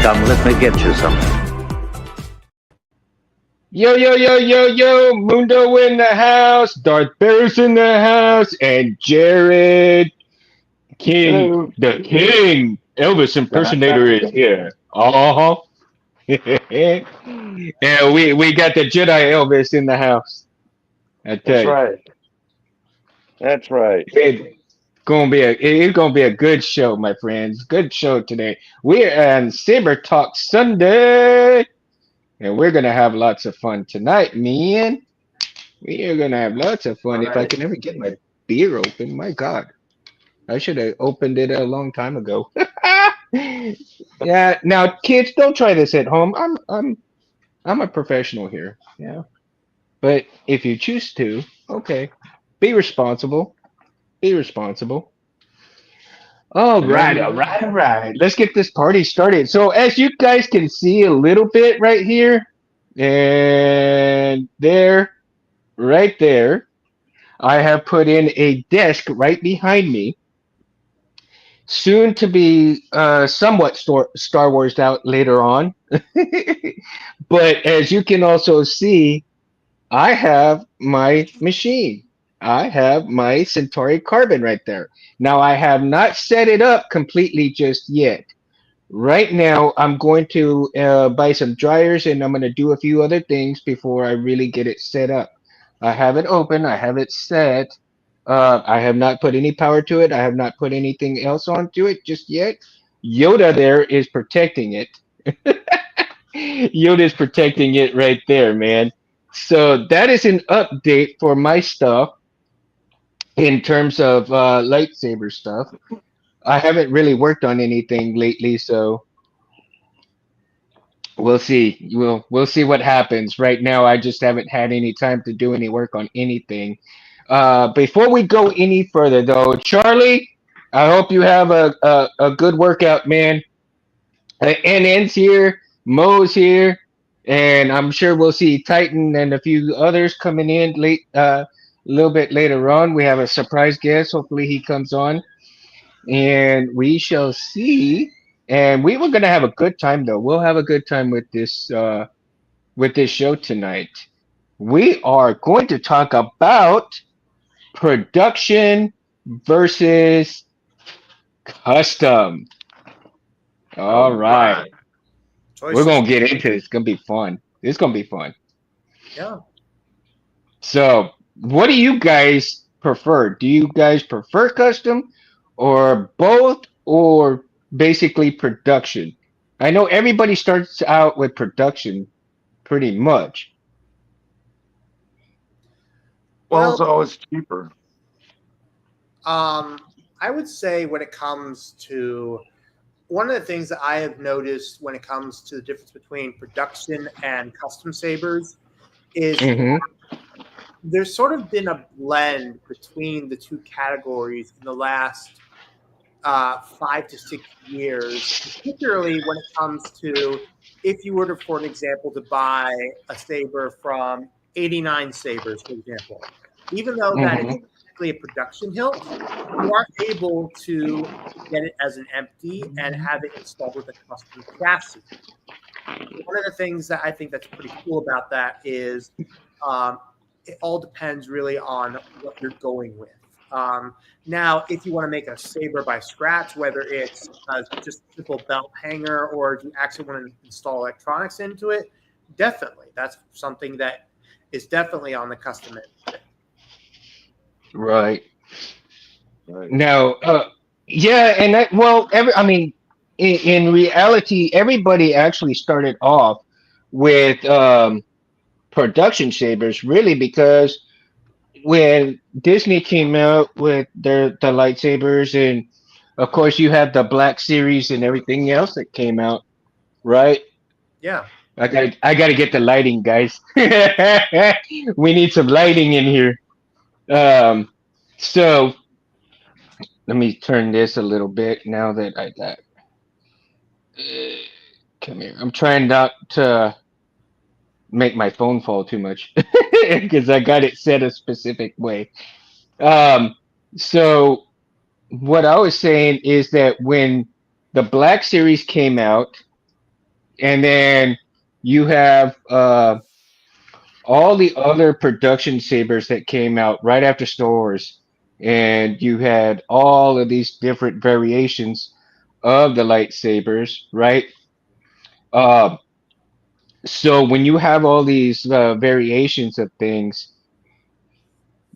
Come, let me get you some. Yo, yo, yo, yo, yo, Mundo in the house, Darth Bear's in the house, and Jared King, Hello. the King, Elvis impersonator is here. Uh-huh. And we got the Jedi Elvis in the house. I That's tell you. right. That's right. It's gonna be a good show, my friends. Good show today. We're on Saber Talk Sunday, and we're gonna have lots of fun tonight, man. We are gonna have lots of All fun. If I right. can ever get my beer open, my God, I should have opened it a long time ago. Yeah. Now, kids, don't try this at home. I'm a professional here. Yeah. But if you choose to, okay, be responsible. Be responsible. All right, all Remember, right, all right. Let's get this party started. So, as you guys can see a little bit right here, and there, right there, I have put in a desk right behind me, soon to be somewhat Star Wars out later on. But as you can also see, I have my machine. I have my Centauri Carbon right there. Now, I have not set it up completely just yet. Right now, I'm going to buy some dryers and I'm going to do a few other things before I really get it set up. I have it open, I have it set. I have not put any power to it. I have not put anything else onto it just yet. Yoda there is protecting it. Yoda is protecting it right there, man. So that is an update for my stuff in terms of lightsaber stuff. I haven't really worked on anything lately, so we'll see. We'll see what happens. Right now, I just haven't had any time to do any work on anything. Before we go any further, though, Charlie, I hope you have a good workout, man. NN's here, Mo's here, and I'm sure we'll see Titan and a few others coming in late, a little bit later on. We have a surprise guest. Hopefully, he comes on, and we shall see. And we were gonna have a good time, though. We'll have a good time with this show tonight. We are going to talk about production versus custom. all All right. right. We're Choices. gonna get into this. It's gonna be fun. It's gonna be fun. Yeah. So, what do you guys prefer? Do you guys prefer custom or both or basically production? I know everybody starts out with production pretty much. Well, Well, it's always cheaper. um, I would say when it comes to one of the things that I have noticed when it comes to the difference between production and custom sabers is Mm-hmm. there's sort of been a blend between the two categories in the last 5 to 6 years, particularly when it comes to if you were to, for an example, to buy a saber from 89 Sabers, for example, even though that is Mm-hmm. technically a production hilt, you are able to get it as an empty and have it installed with a custom chassis. One of the things that I think that's pretty cool about that is um, it all depends really on what you're going with. Now, if you want to make a saber by scratch, whether it's just a simple belt hanger or you actually want to install electronics into it, definitely that's something that is definitely on the custom end. Right. Right. Now, yeah, and I mean, in reality, everybody actually started off with production sabers, really, because when Disney came out with the lightsabers, and of course you have the Black Series and everything else that came out, right? Yeah. I gotta get the lighting, guys. We need some lighting in here. Um, so let me turn this a little bit now that I got. Come here. I'm trying not to make my phone fall too much because I got it set a specific way. Um, so what I was saying is that when the Black Series came out, and then you have all the other production sabers that came out right after Stores, and you had all of these different variations of the lightsabers, right? Uh, so when you have all these variations of things,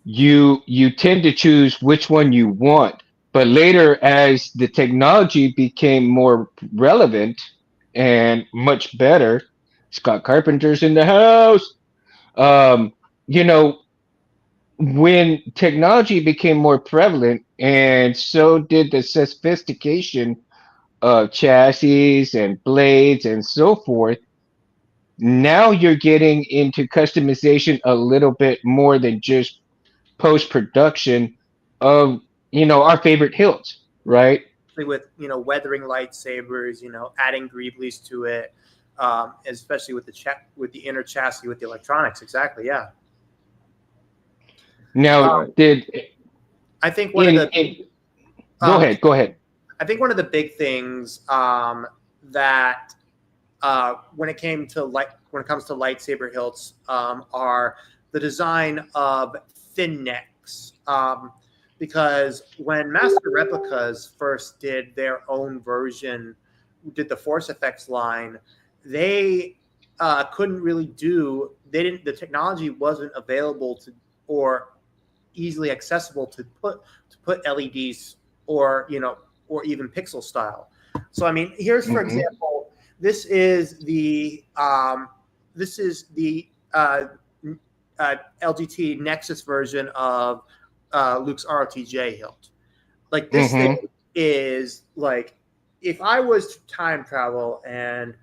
you tend to choose which one you want. But later, as the technology became more relevant and much better, Scott Carpenter's in the house. Um, you know, when technology became more prevalent, and so did the sophistication of chassis and blades and so forth, now you're getting into customization a little bit more than just post production of our favorite hilts, right? With weathering lightsabers, adding greeblies to it, especially with with the inner chassis with the electronics. Exactly, yeah. Now, Um, Right. did I think one of the in go um, ahead, go ahead. I think one of the big things that when it comes to lightsaber hilts are the design of thin necks. Because when Master Replicas first did their own version, did the Force Effects line, they couldn't really do. They didn't. The technology wasn't available to or easily accessible to put LEDs or even pixel style. So I mean, here's for Hmm. example, this is the LGT Nexus version of Luke's ROTJ hilt. Like this thing Hmm. is like if I was to time travel and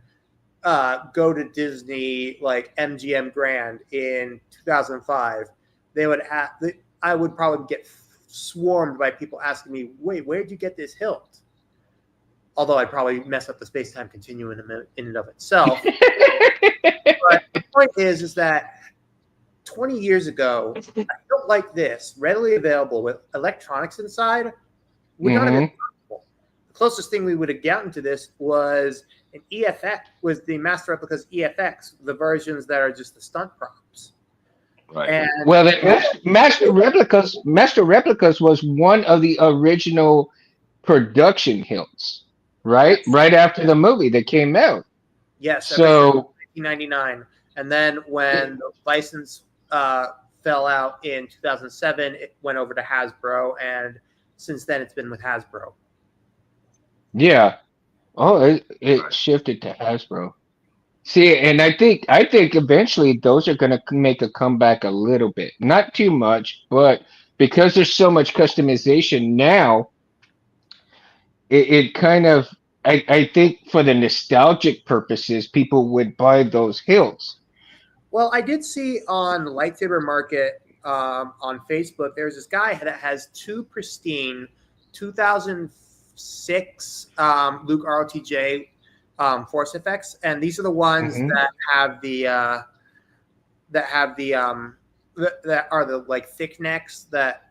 go to Disney like MGM Grand in 2005, they would I would probably get swarmed by people asking me, "Wait, where did you get this hilt?" Although I'd probably mess up the space time continuum in and of itself. But the point is that 20 years ago, a hilt like this, readily available with electronics inside, would not have been Hmm. possible. The closest thing we would have gotten to this was an EFX, was the Master Replicas EFX, the versions that are just the stunt props. Right. And Well, Master Replicas was one of the original production hilts, right? yes, Right after the movie that came out. yes, ever since So 1999. And then when the license fell out in 2007, it went over to Hasbro, and since then it's been with Hasbro. yeah. Oh, it Right. shifted to Hasbro. See, and I think eventually those are gonna make a comeback a little bit. Not too much, but because there's so much customization now, it kind of I think for the nostalgic purposes, people would buy those hilts. Well, I did see on the lightsaber market on Facebook, there's this guy that has two pristine 2006 Luke ROTJ Force effects, and these are the ones Hmm. that have the that are the like thick necks that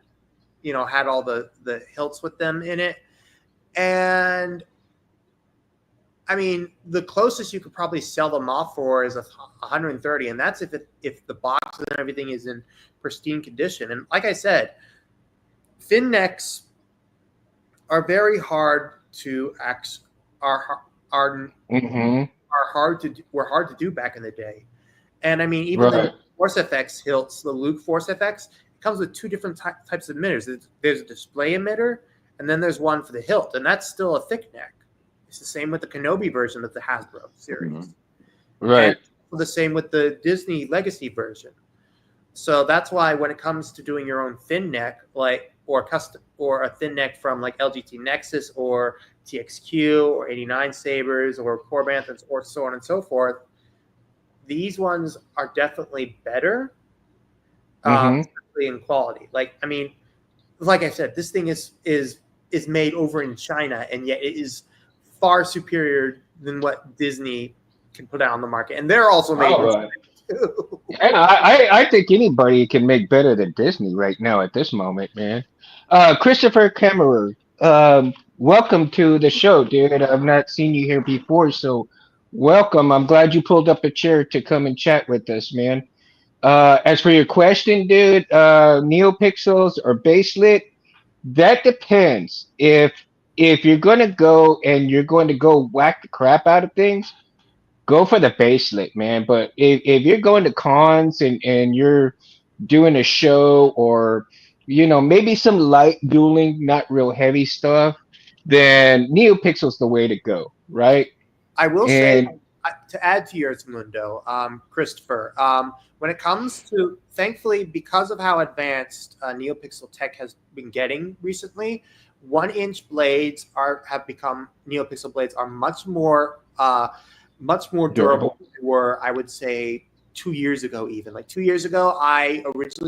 had all the hilts with them in it. And I mean, the closest you could probably sell them off for is 130, and that's if the box and everything is in pristine condition. And like I said, thin necks are very hard to are are Hmm. are hard to were hard to do back in the day. And I mean, even the Right. Force FX hilts, the Luke Force FX, it comes with two different types of emitters. There's a display emitter, and then there's one for the hilt, and that's still a thick neck. It's the same with the Kenobi version of the Hasbro Mhm. series, and Right. the same with the Disney Legacy version. So that's why when it comes to doing your own thin neck, like or custom or a thin neck from like LGT Nexus or TXQ or 89 Sabers or Core Banthas or so on and so forth, these ones are definitely better, Hmm. especially in quality. Like I mean, like I said, this thing is made over in China, and yet it is far superior than what Disney can put out on the market, and they're also made in Oh, China too. and I think anybody can make better than Disney right now at this moment, man. Christopher Cameron, welcome to the show, dude. I've not seen you here before, so Welcome. I'm glad you pulled up a chair to come and chat with us, man. As for your question, dude, neopixels or baselit, that depends. If you're gonna go and you're going to go whack the crap out of things, go for the baselit, man. But if you're going to cons and you're doing a show or maybe some light dueling, not real heavy stuff, then neopixel's the way to go, right? I will say, And to add to yours, Mundo, Christopher, when it comes to, thankfully, because of how advanced NeoPixel tech has been getting recently, 1 inch blades have become NeoPixel blades are much more durable durable. than they were, I would say, 2 years ago. Even like 2 years ago, I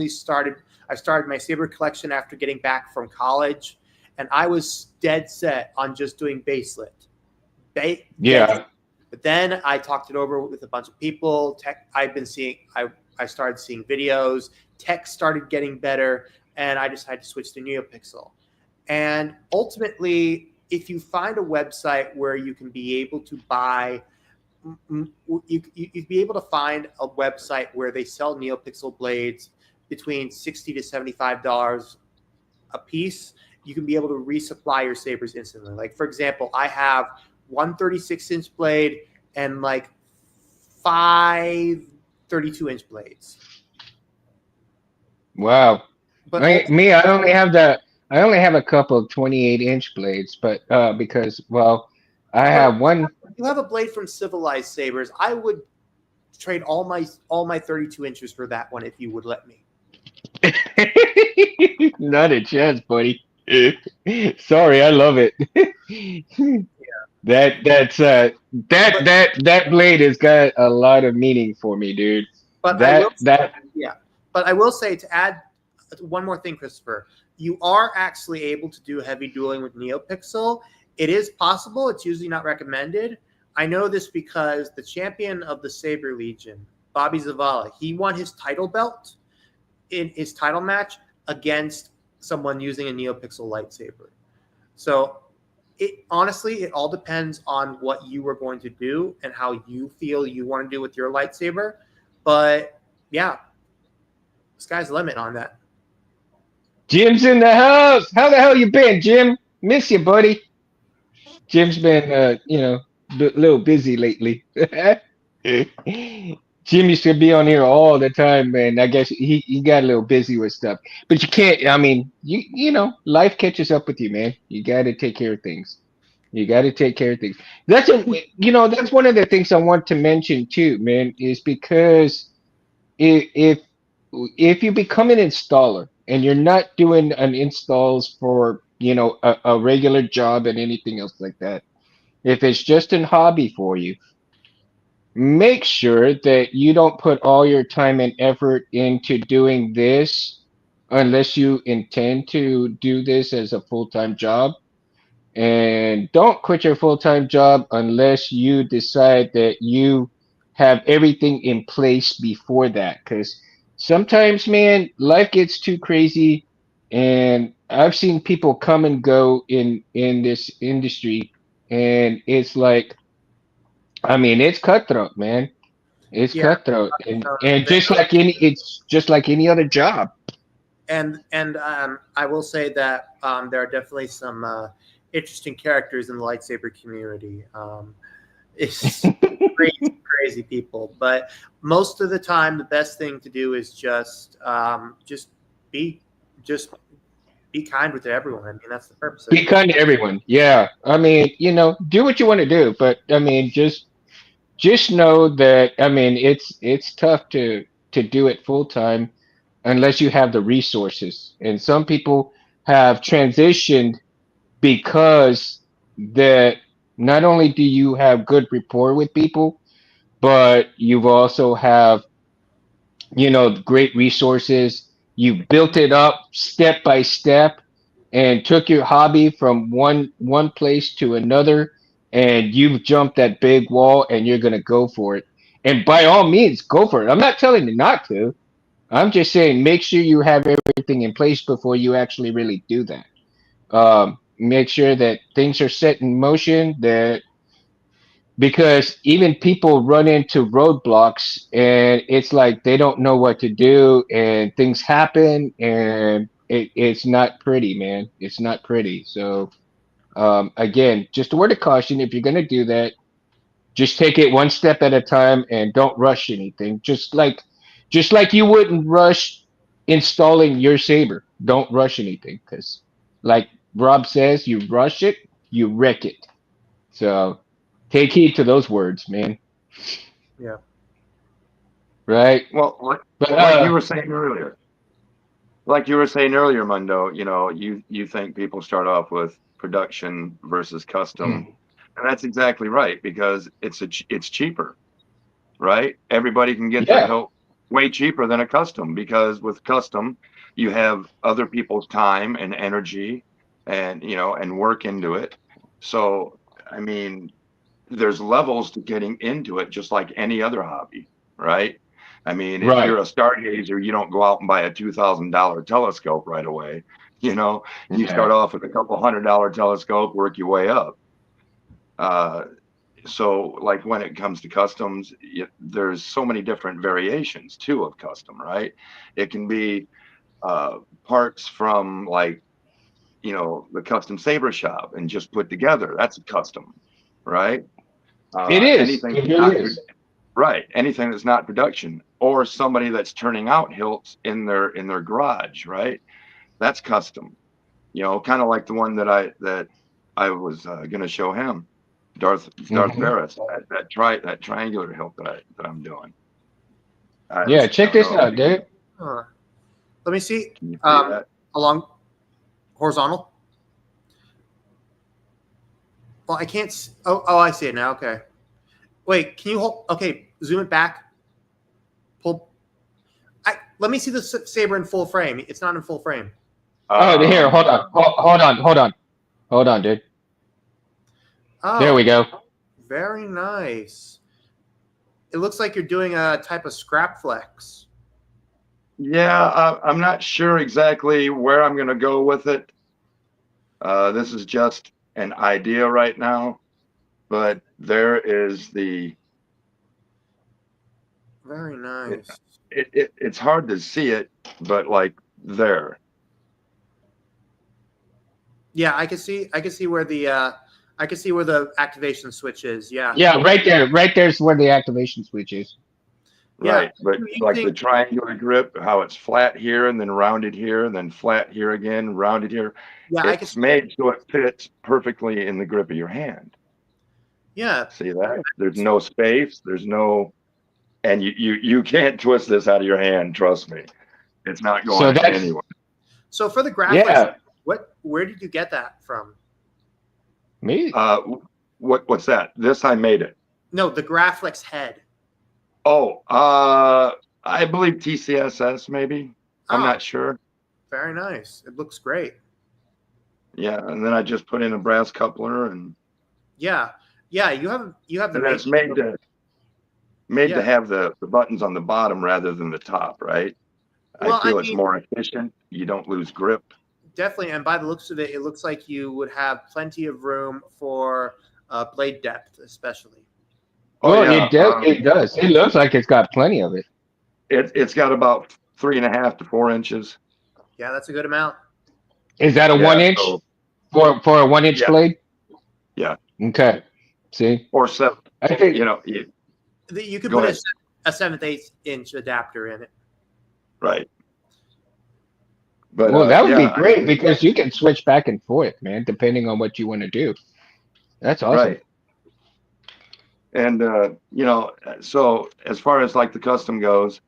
started my Saber collection after getting back from college, and I was dead set on just doing baselit. Dead. Yeah. But then I talked it over with a bunch of people. Tech, I've been seeing. I started seeing videos. Tech started getting better, and I decided to switch to NeoPixel. And ultimately, if you find a website where you can be able to buy, you'd be able to find a website where they sell NeoPixel blades between $60 to $75 a piece. You can be able to resupply your sabers instantly. Like, for example, I have one 36-inch blade and like five 32-inch blades. Wow. But Me, I only have a couple of 28-inch blades, but because well, I but have one. if you have a blade from Civilized Sabers, I would trade all my 32 inches for that one if you would let me. Not a chance, buddy. Sorry, I love it. But That blade has got a lot of meaning for me, dude. but I will That Yeah. But I will say, to add one more thing, Christopher, you are actually able to do heavy dueling with NeoPixel. It is possible. It's usually not recommended. I know this because the champion of the Saber Legion, Bobby Zavala, he won his title belt in his title match against someone using a NeoPixel lightsaber. So it honestly, it all depends on what you are going to do and how you feel you want to do with your lightsaber. But yeah, sky's the limit on that. Jim's in the house. How the hell you been, Jim? Miss you, buddy. Jim's been little busy lately. Jim used to be on here all the time, man. I guess he got a little busy with stuff. But you can't. I mean, life catches up with you, man. You got to take care of things. You got to take care of things. That's one of the things I want to mention too, man, is because if if you become an installer and you're not doing an installs for a regular job and anything else like that, if it's just a hobby for you, make sure that you don't put all your time and effort into doing this unless you intend to do this as a full-time job. And don't quit your full-time job unless you decide that you have everything in place before that. Because sometimes, man, life gets too crazy, and I've seen people come and go in this industry, and it's like, I mean, it's cutthroat, man. It's Yeah, cutthroat, and there, it's just like any other job. and I will say that there are definitely some interesting characters in the lightsaber community. It's crazy people, but most of the time, the best thing to do is just be just be kind with everyone. I mean, that's the purpose of Be it. kind to everyone. Yeah, I mean, do what you want to do, but I mean, just know that I mean it's tough to do it full time unless you have the resources. And some people have transitioned because that not only do you have good rapport with people, but you've also have great resources. You built it up step by step and took your hobby from one place to another, and you've jumped that big wall and you're going to go for it. And by all means, go for it. I'm not telling you not to. I'm just saying make sure you have everything in place before you actually really do that. Make sure that things are set in motion, that because even people run into roadblocks and it's like they don't know what to do and things happen and it's not pretty, man. It's not pretty. So again, just a word of caution: if you're gonna do that, just take it one step at a time and don't rush anything. Just like you wouldn't rush installing your saber. Don't rush anything because, like Rob says, you rush it, you wreck it. So take heed to those words, man. Yeah. Right? Well, But like you were saying earlier, Mundo, you think people start off with production versus custom, and that's exactly right because it's cheaper, right? Everybody can get their yeah, hilt way cheaper than a custom because with custom, you have other people's time and energy and and work into it. So, I mean, there's levels to getting into it, just like any other hobby, right? I mean, if right. you're a stargazer, you don't go out and buy a $2,000 telescope right away. You start Yeah. off with a couple $100 telescope, work your way up. Uh, so, like when it comes to customs, there's so many different variations too of custom, right? It can be parts from like the custom saber shop and just put together. That's a custom, right? It is. Anything It really is. right, anything that's not production, or somebody that's turning out hilts in their garage, right? That's custom. Kind of like the one that I was going to show him, Darth Hmm. Barris, that triangular hilt that I'm doing. I Yeah, I check don't this know if out, you can dude. Huh. Let me see. can you see that? Along horizontal. Well, I can't. Oh, I see it now. Okay. Wait, can you hold? Okay, zoom it back. Pull. Let me see the saber in full frame. It's not in full frame. Oh, here, hold Um, on. Hold on, dude. There we Oh, go. very nice. It looks like you're doing a type of scrap flex. yeah, I'm not sure exactly where I'm going to go with it. This is just an idea right now, but there is Very it, nice. it's hard to see it, but like there. Yeah, I can see. I can see where the. I can see where the activation switch is. Yeah. Yeah, right there. Right there's where the activation switch is. Yeah. Right, but I'm like the using. triangular grip, how it's flat here and then rounded here and then flat here again, rounded here. Yeah, I can It's see it. made so it fits perfectly in the grip of your hand. Yeah. See that? There's no space. There's no, and you can't twist this out of your hand. Trust me, it's not So going that's anywhere. So for the graphics, yeah, where did you get that from? me. Uh, what's that? This I made it. No, the Graflex head. Oh, I believe TCSS maybe. I'm Oh, not sure. very nice. It looks great. Yeah, and then I just put in a brass coupler Yeah. Yeah, you have the and then it's making. made to Yeah. have the buttons on the bottom rather than the top, right? I Well, I feel it's mean, more efficient. You don't lose grip. definitely, and by the looks of it, it looks like you would have plenty of room for blade depth, especially. Oh Well, yeah, it does. It looks like it's got plenty of it. it's got about 3.5 to 4 inches. Yeah, that's a good amount. Is that a one Yeah, inch so for a 1 inch yeah, blade? yeah, Okay. See, or seven. I think You could Go put ahead. a 7/8 inch adapter in it. Right, but well that would be yeah, I great mean, because you can switch back and forth, man, depending on what you want to do. That's awesome. right. And so as far as like the custom goes,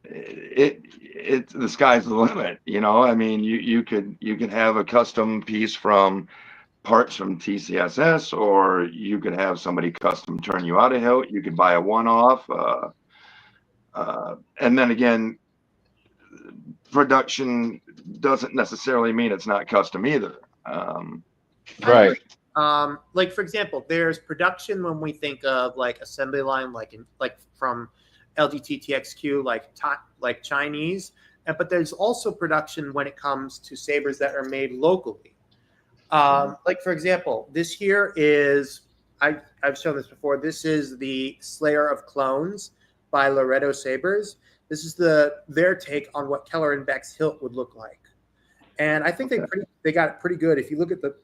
it the sky's the limit. I mean, you could have a custom piece from parts from TCSS, or you could have somebody custom turn you out a hilt. You could buy a one-off, and then again, production doesn't necessarily mean it's not custom either. I agree. Right. Like for example, there's production when we think of like assembly line, like from LGT like Chinese, but there's also production when it comes to sabers that are made locally. Like for example, this here is I've shown this before. This is the Slayer of Clones by Loretto Sabers. This is their take on what Keller and Beck's hilt would look like, and I think Okay. they got it pretty good. If you look at the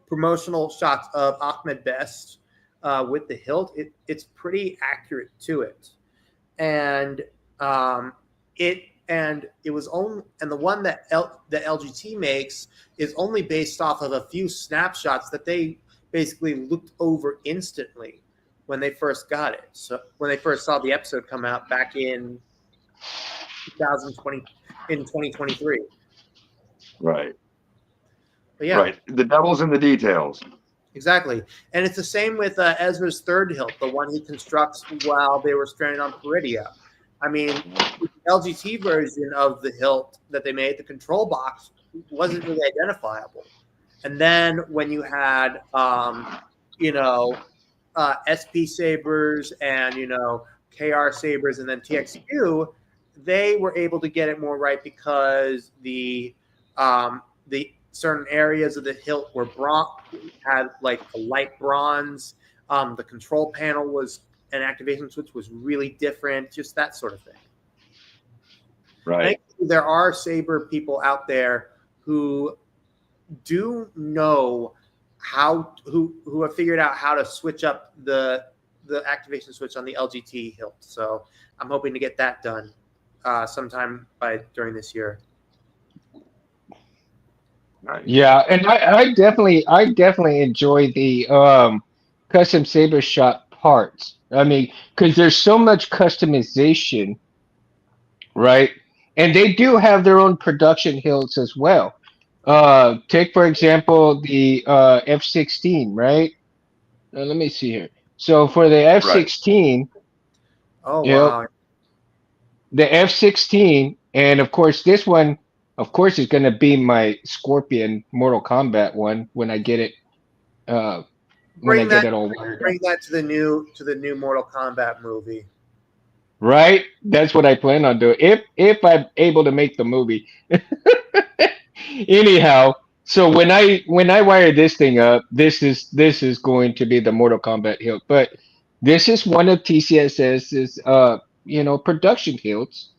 promotional shots of Ahmed Best with the hilt, it's pretty accurate to it, and it was only, and the one that that LGT makes is only based off of a few snapshots that they basically looked over instantly when they first got it. So when they first saw the episode come out back in 2020, in 2023. Right. But yeah, Right. The devil's in the details. exactly. And it's the same with Ezra's third hilt, the one he constructs while they were stranded on Peridia. I mean, the LGT version of the hilt that they made, the control box, wasn't really identifiable. And then when you had, you know, SP Sabers and, KR Sabers and then TXQ, they were able to get it more right because the certain areas of the hilt were had like a light bronze. The control panel was an activation switch was really different, just that sort of thing. I Right. think there are Saber people out there who do know who have figured out how to switch up the activation switch on the LGT hilt. So I'm hoping to get that done sometime during this year. Right. Yeah, and I definitely enjoy the custom saber shot parts. I mean, because there's so much customization, right? And they do have their own production hilts as well. Take for example the F-16, right? Let me see here. So for the Right. F-16, Oh you know, wow! the F-16, and of course this one, of course, is going to be my Scorpion Mortal Kombat one when I get it. Uh, when I Bring get that it all wired up. bring that to the new Mortal Kombat movie. Right? That's what I plan on doing. If I'm able to make the movie. Anyhow, so when I wire this thing up, this is going to be the Mortal Kombat hilt. But this is one of TCSS's production hilts.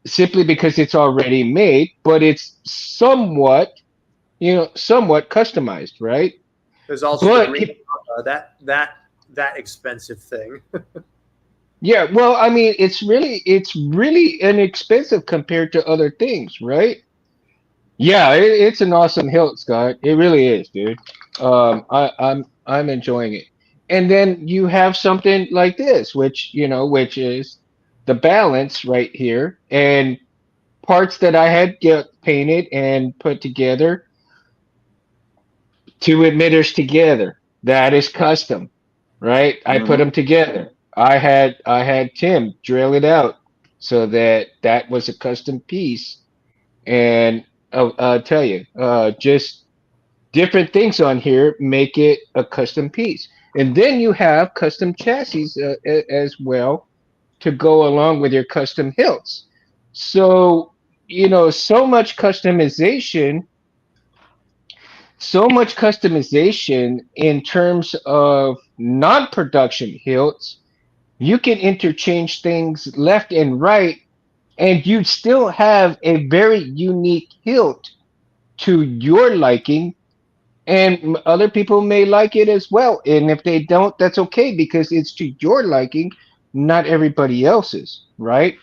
Simply because it's already made, but it's somewhat customized, right? There's also the But green that expensive thing. yeah, well, I mean, it's really inexpensive compared to other things, right? Yeah, it's an awesome hilt, Scott. It really is, dude. I'm enjoying it. And then you have something like this, which is the balance right here, and parts that I had get painted and put together, two emitters together. That is custom, right? I put Hmm. them together. I had Tim drill it out so that was a custom piece. And I'll tell you, just different things on here make it a custom piece. And then you have custom chassis as well to go along with your custom hilts. So, so much customization in terms of non-production hilts. You can interchange things left and right, and you still have a very unique hilt to your liking, and other people may like it as well. And if they don't, that's okay because it's to your liking, not everybody else's, right?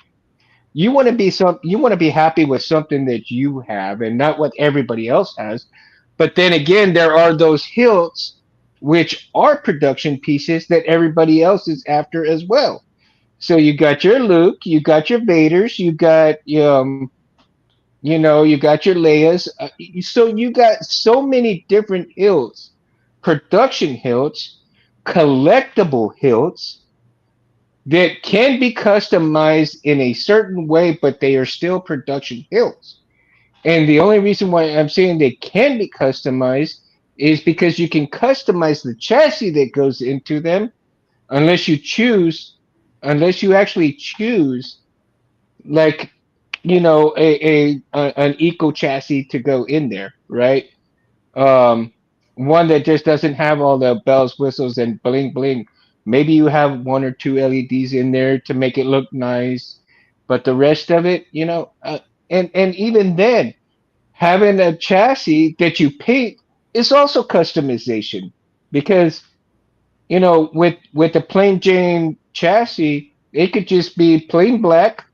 You want to be happy with something that you have and not what everybody else has. But then again, there are those hilts which are production pieces that everybody else is after as well. So you got your Luke, you got your Vaders, you got your Leias. So you got so many different hilts, production hilts, collectible hilts that can be customized in a certain way, but they are still production hilts. And the only reason why I'm saying they can be customized is because you can customize the chassis that goes into them, unless you choose, unless you actually choose, like, an eco chassis to go in there, right? Um, one that just doesn't have all the bells, whistles, and bling bling. Maybe you have one or two LEDs in there to make it look nice, but the rest of it, and even then, having a chassis that you paint is also customization because with the plain Jane chassis, it could just be plain black.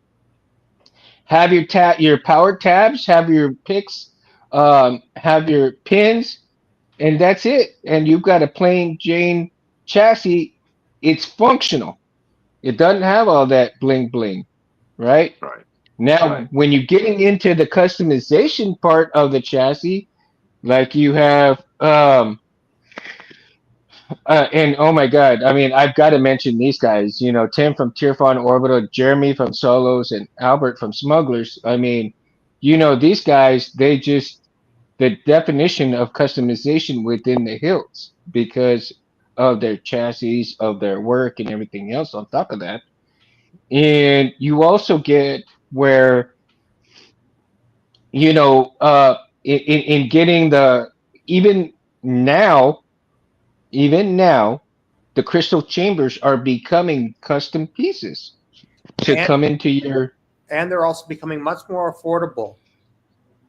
Have your power tabs, have your picks, have your pins, and that's it. And you've got a plain Jane chassis. It's functional. It doesn't have all that bling bling, right? Right. Now, Right. when you're getting into the customization part of the chassis, like you have, and oh my God, I mean, I've got to mention these guys. Tim from Tearfon Orbital, Jeremy from Solos, and Albert from Smugglers. I mean, these guys. They just the definition of customization within the hilts because of their chassis, of their work, and everything else on top of that. And you also get where in getting the even now, even now, the crystal chambers are becoming custom pieces to and come into your. and they're also becoming much more affordable.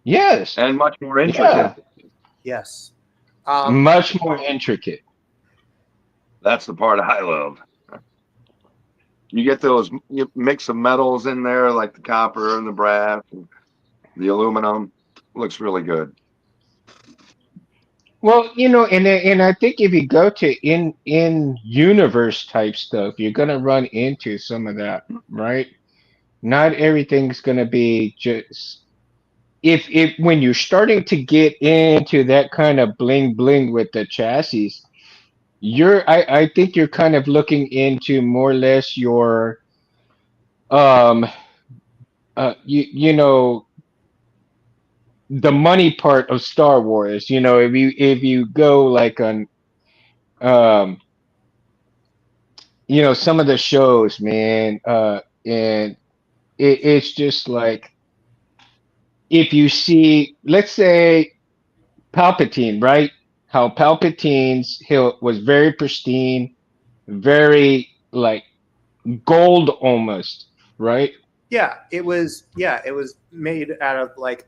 Yes, And much more intricate. yeah, Yes. Um, much more intricate. That's the part I love. You get those mix of metals in there, like the copper and the brass, and the aluminum. Looks really good. Well, and I think if you go to in universe type stuff, you're gonna run into some of that, right? Not everything's gonna be just if when you're starting to get into that kind of bling bling with the chassis, I think you're kind of looking into more or less your um you know the money part of Star Wars. If you go like on um some of the shows, man, and it's just like if you see, let's say Palpatine, right? How Palpatine's hilt was very pristine, very like gold almost, right? yeah, it was made out of like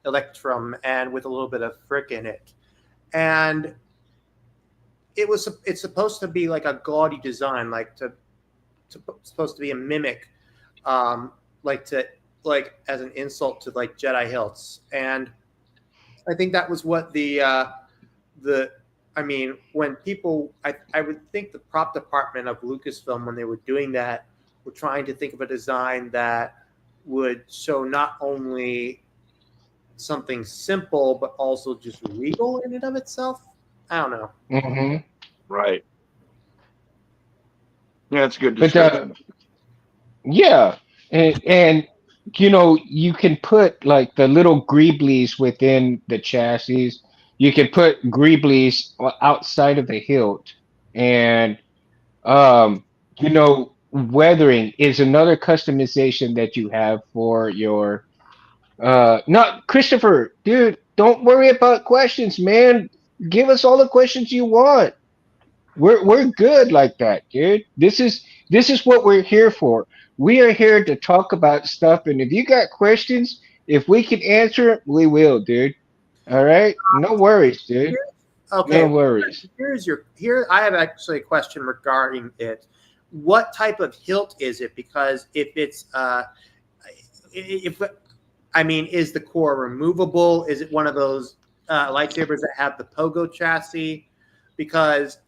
electrum and with a little bit of frick in it, and it's supposed to be like a gaudy design, like supposed to be a mimic, um, like to like as an insult to like Jedi hilts, and I think that was what the I mean, when people, I would think the prop department of Lucasfilm, when they were doing that, were trying to think of a design that would show not only something simple, but also just regal in and of itself. I don't know. Hmm. Right. Yeah, it's a good But description. yeah, and you can put like the little greeblies within the chassis. You can put greeblies outside of the hilt, and weathering is another customization that you have for your. Not Christopher, dude. Don't worry about questions, man. Give us all the questions you want. We're good like that, dude. This is what we're here for. We are here to talk about stuff, and if you got questions, if we can answer it, we will, dude. All right, no worries, dude. Okay, No worries. here. I have actually a question regarding it. What type of hilt is it? Because if I mean, is the core removable? Is it one of those lightsabers that have the pogo chassis? Because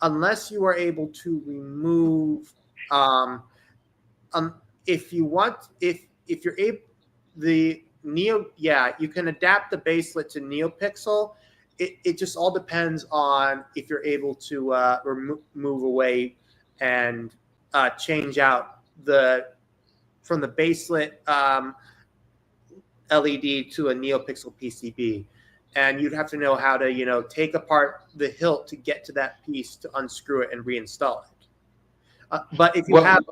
unless you are able to remove, um, if you want, if you're able, the neo, yeah, you can adapt the baselet to NeoPixel. It just all depends on if you're able to move away and change out the from the baselet LED to a NeoPixel PCB. And you'd have to know how to, take apart the hilt to get to that piece to unscrew it and reinstall it. But if you Well, have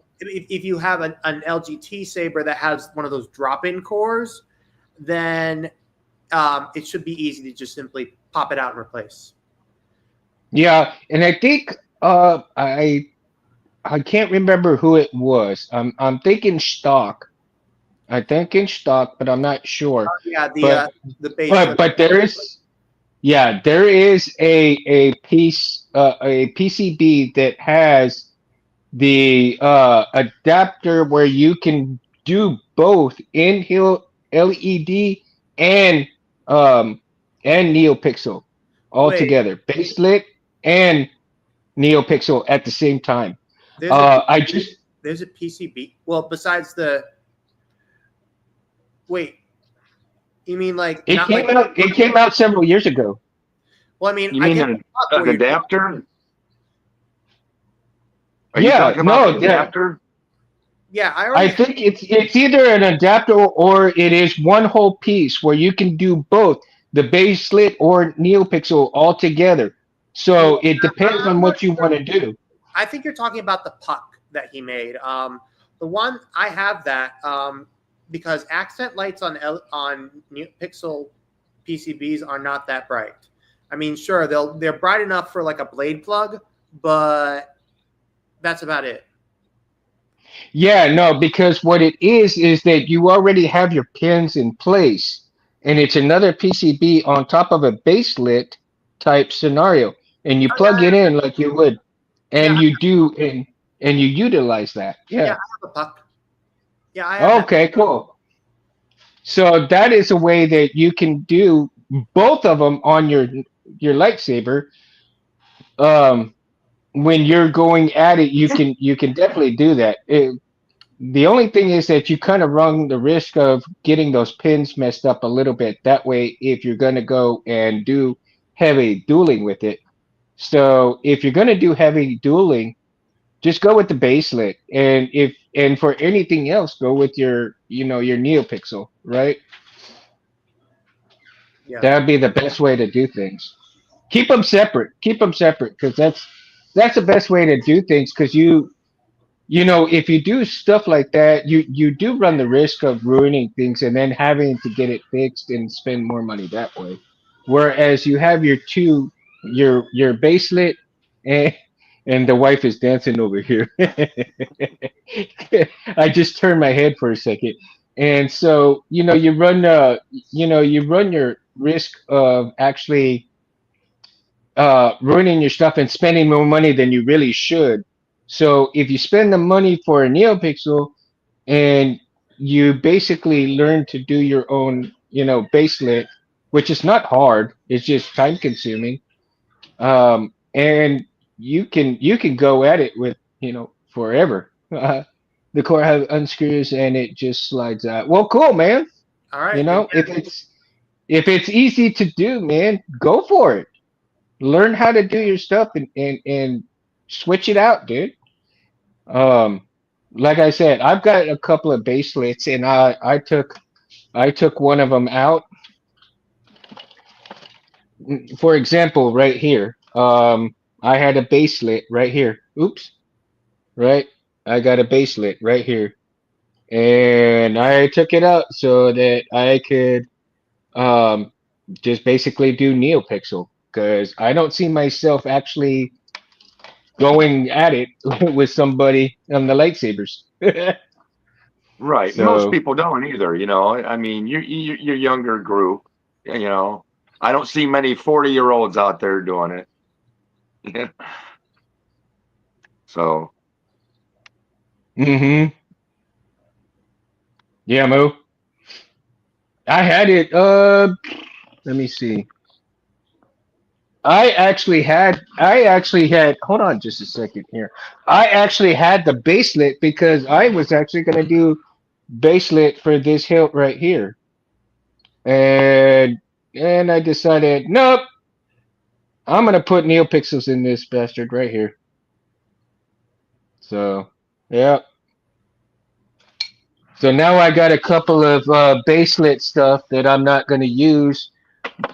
an LGT Saber that has one of those drop-in cores, then it should be easy to just simply pop it out and replace. Yeah, and I think I can't remember who it was. I'm thinking stock. I think in stock, but I'm not sure. Yeah, But the base lip. but there is, yeah, there is a piece a PCB that has the adapter where you can do both in-hill LED and um NeoPixel all Wait, together, baselit and NeoPixel at the same time. there's a I just there's a PCB. Well, besides the wait, you mean like it not like? came out it came out several years ago. Well, I mean, You I mean get the puck an where you. adapter? Are you Yeah, talking about the no, yeah. adapter? Yeah, I I already. think it's either an adapter or it is one whole piece where you can do both the baselit or NeoPixel all together. Yeah, So it depends I'm on not what you sure. want to do. I think you're talking about the puck that he made. The one I have that because accent lights on Pixel PCBs are not that bright. I mean, sure they're bright enough for like a blade plug, but that's about it. Yeah, no, because what it is that you already have your pins in place, and it's another PCB on top of a baselit type scenario, and you Oh plug yeah, it in like you would, yeah, and you do, and you utilize that. yeah. Yeah. I have a puck. Yeah, I have that. Okay, cool. So that is a way that you can do both of them on your lightsaber. Um, when you're going at it, you can definitely do that. The only thing is that you kind of run the risk of getting those pins messed up a little bit. That way, if you're going to go and do heavy dueling with it, so if you're going to do heavy dueling, just go with the baselit, and for anything else, go with your NeoPixel, right? Yeah. That would be the best way to do things. Keep them separate. Keep them separate because that's the best way to do things. Because if you do stuff like that, you do run the risk of ruining things and then having to get it fixed and spend more money that way. Whereas you have your baselit and the wife is dancing over here. I just turned my head for a second. And so, you run your risk of actually ruining your stuff and spending more money than you really should. So if you spend the money for a NeoPixel and you basically learn to do your own, baselit, which is not hard, it's just time consuming. And you can go at it with, forever. The core has unscrews and it just slides out. Well, cool, man. All right. If it's easy to do, man, go for it. Learn how to do your stuff and switch it out, dude. Um, like I said, I've got a couple of baselets, and I took one of them out. For example, right here, I had a baselet right here. Oops, right? I got a baselet right here, and I took it out so that I could um just basically do NeoPixel because I don't see myself actually going at it with somebody on the lightsabers. Right. Most So, people don't either. I mean, your younger group. You know, I don't see many 40-year-olds out there doing it. So hmm yeah, Mo. I had it. Let me see. I actually had. Hold on, just a second here. I actually had the baselet because I was actually gonna do baselet for this hilt right here, and I decided, nope, I'm gonna put NeoPixels in this bastard right here. So, yeah. So now I got a couple of baselit stuff that I'm not going to use.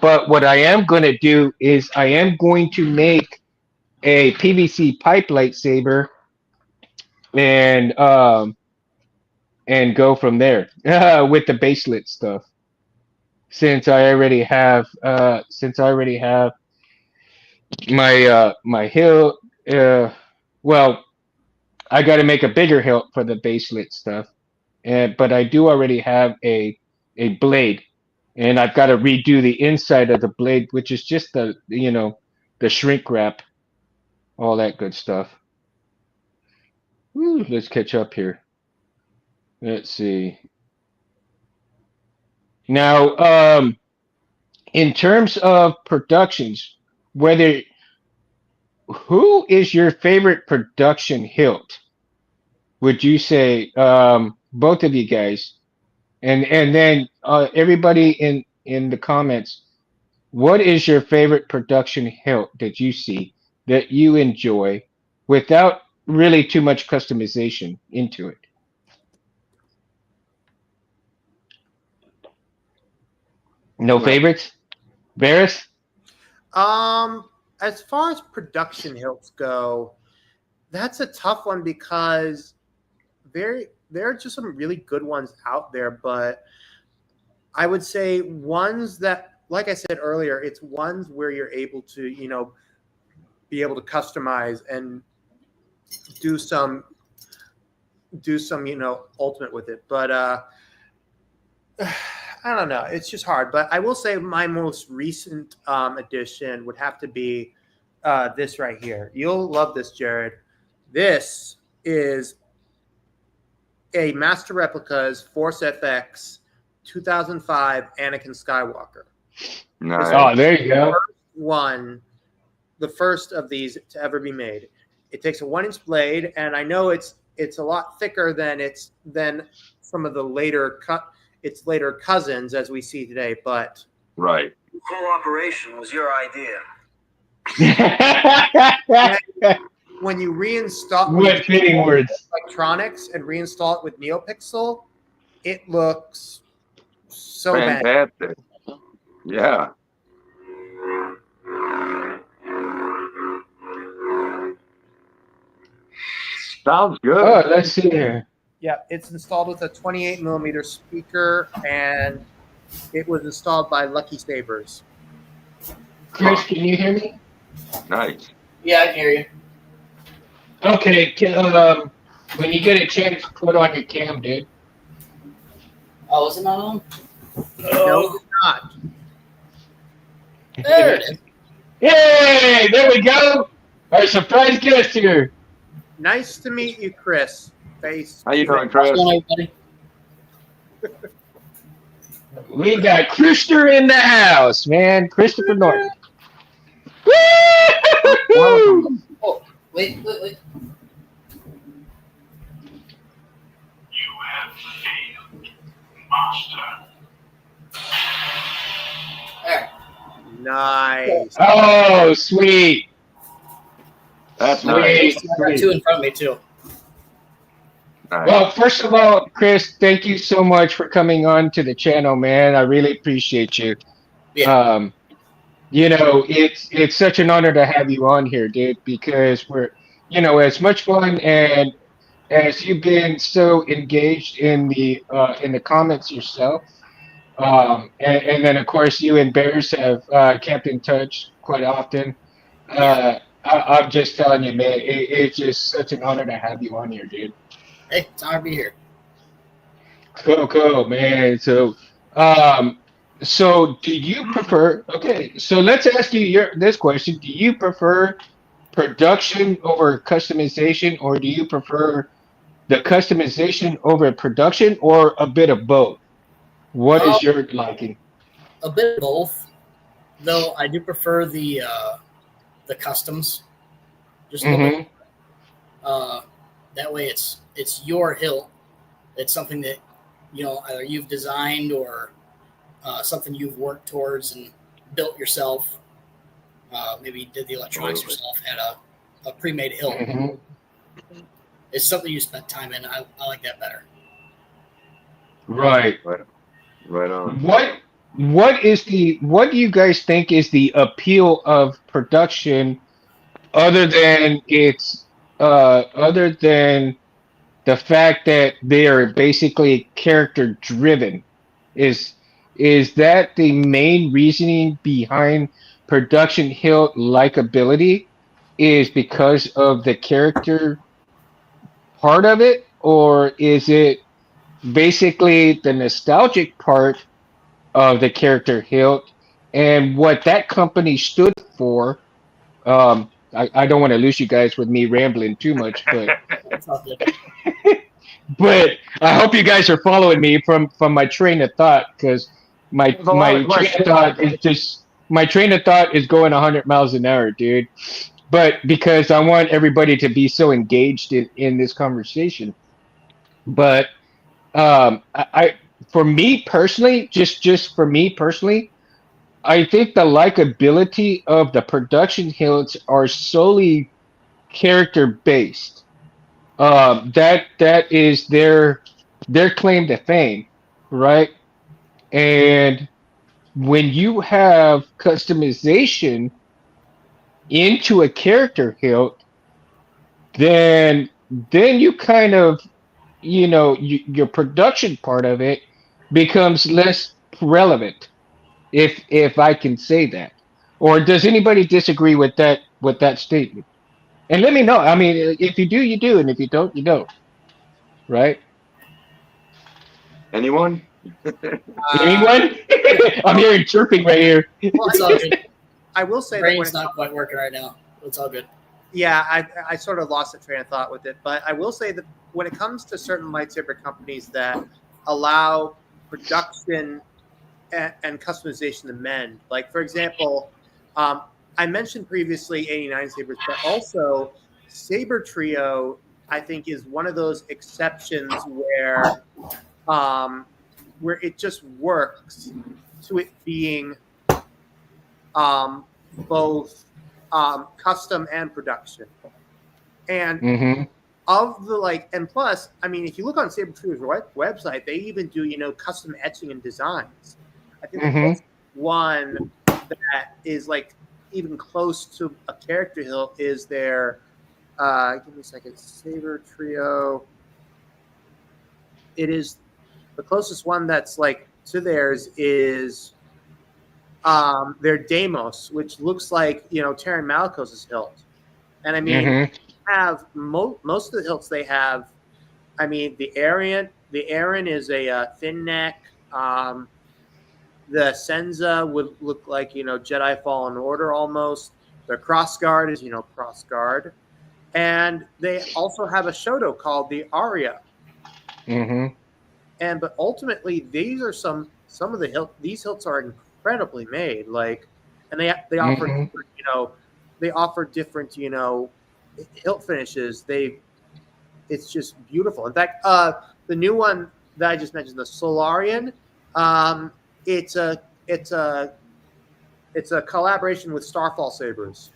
But what I am going to do is I am going to make a PVC pipe lightsaber and go from there with the baselit stuff. since I already have my hilt. Well, I got to make a bigger hilt for the baselit stuff, and but I do already have a blade, and I've got to redo the inside of the blade, which is just the shrink wrap, all that good stuff. Woo, let's catch up here. Let's see. Now, in terms of productions, whether who is your favorite production hilt? Would you say both of you guys, and then everybody in the comments, what is your favorite production hilt that you see that you enjoy without really too much customization into it? No Right. favorites, Varys? As far as production hilts go, that's a tough one because there are just some really good ones out there, but I would say ones that, like I said earlier, it's ones where you're able to, be able to customize and do some ultimate with it. But I don't know. It's just hard. But I will say my most recent addition would have to be this right here. You'll love this, Jared. This is a Master Replicas Force FX 2005 Anakin Skywalker. Nice. Oh, there you go. One, the first of these to ever be made. It takes a 1-inch blade, and I know it's a lot thicker than some of the later cousins as we see today, but Right. Cooperation was your idea. when you reinstall What fitting words. electronics and reinstall it with NeoPixel, it looks so bad. Fantastic. Yeah. Sounds good. Oh, let's see here. Yeah, it's installed with a 28 millimeter speaker, and it was installed by Lucky Sabers. Chris, can you hear me? Nice. Yeah, I can hear you. Okay, when you get a chance, put on your cam, dude. Oh, is it not on? No, it's not. There it is. Hey, there we go. Our surprise guest here. Nice to meet you, Chris. Face. How you doing, What's Chris? going on, everybody? We got Christopher in the house, man. Christopher Norton. Woo! Oh, wait. You have failed, master. There. Nice. Oh, sweet. That's Sweet. nice. I got two in front of me, too. Nice. Well, first of all, Chris, thank you so much for coming on to the channel, man. I really appreciate you. Yeah. It's such an honor to have you on here, dude, because we're, as much fun and as you've been so engaged in the comments yourself. And then of course you and Bears have kept in touch quite often. I'm just telling you, man, it's just such an honor to have you on here, dude. Hey, it's an honor to be here. Cool, man. So do you prefer? Okay, so let's ask you this question: do you prefer production over customization, or do you prefer the customization over production, or a bit of both? What is your liking? A bit of both, though I do prefer the customs. Just a little bit. That way, it's your hilt. It's something that either you've designed or something you've worked towards and built yourself. Maybe you did the electronics yourself, had a pre-made hilt. Mm-hmm. It's something you spent time in. I like that better. Right. Right on. What do you guys think is the appeal of production other than the fact that they are basically character driven? Is Is that the main reasoning behind production hilt likability? Is because of the character part of it, or is it basically the nostalgic part of the character hilt and what that company stood for? I don't want to lose you guys with me rambling too much, It's all good. but I hope you guys are following me from my train of thought, because There's a lot of questions. my train of thought is going 100 miles an hour, dude. But because I want everybody to be so engaged in this conversation. But I for me personally, just for me personally, I think the likability of the production hilts are solely character based. That is their claim to fame, right? And when you have customization into a character hilt, then you kind of, your production part of it becomes less relevant, if I can say that. Or does anybody disagree with that statement? And let me know. I mean, if you do, you do, and if you don't, you don't. Right? Anyone? Anyone? Yeah. I'm hearing chirping right here. Well, It's all good. I will say that when Brain's it not quite working right now. It's all good. yeah, I sort of lost the train of thought with it, but I will say that when it comes to certain lightsaber companies that allow production and customization to mend, like for example, I mentioned previously 89 sabers, but also Saber Trio, I think, is one of those exceptions where it just works to it being both custom and production. And Mm-hmm. of the and plus, I mean, if you look on Saber Trio's website, they even do custom etching and designs. I think the Mm-hmm. closest one that is even close to a character hilt is their. Give me a second. Saber Trio. It is the closest one that's to theirs is their Deimos, which looks like Terran Malikos' hilt. And I mean, Mm-hmm. have most of the hilts they have. I mean, the Aaron is a thin neck. The Senza would look like Jedi Fallen Order almost. Their cross guard is cross guard, and they also have a Shoto called the Aria. Mm-hmm. But ultimately, these are some of the these hilts are incredibly made. And they offer Mm-hmm. they offer different hilt finishes. It's just beautiful. In fact, the new one that I just mentioned, the Solarian, it's a it's a it's a collaboration with Starfall Sabers.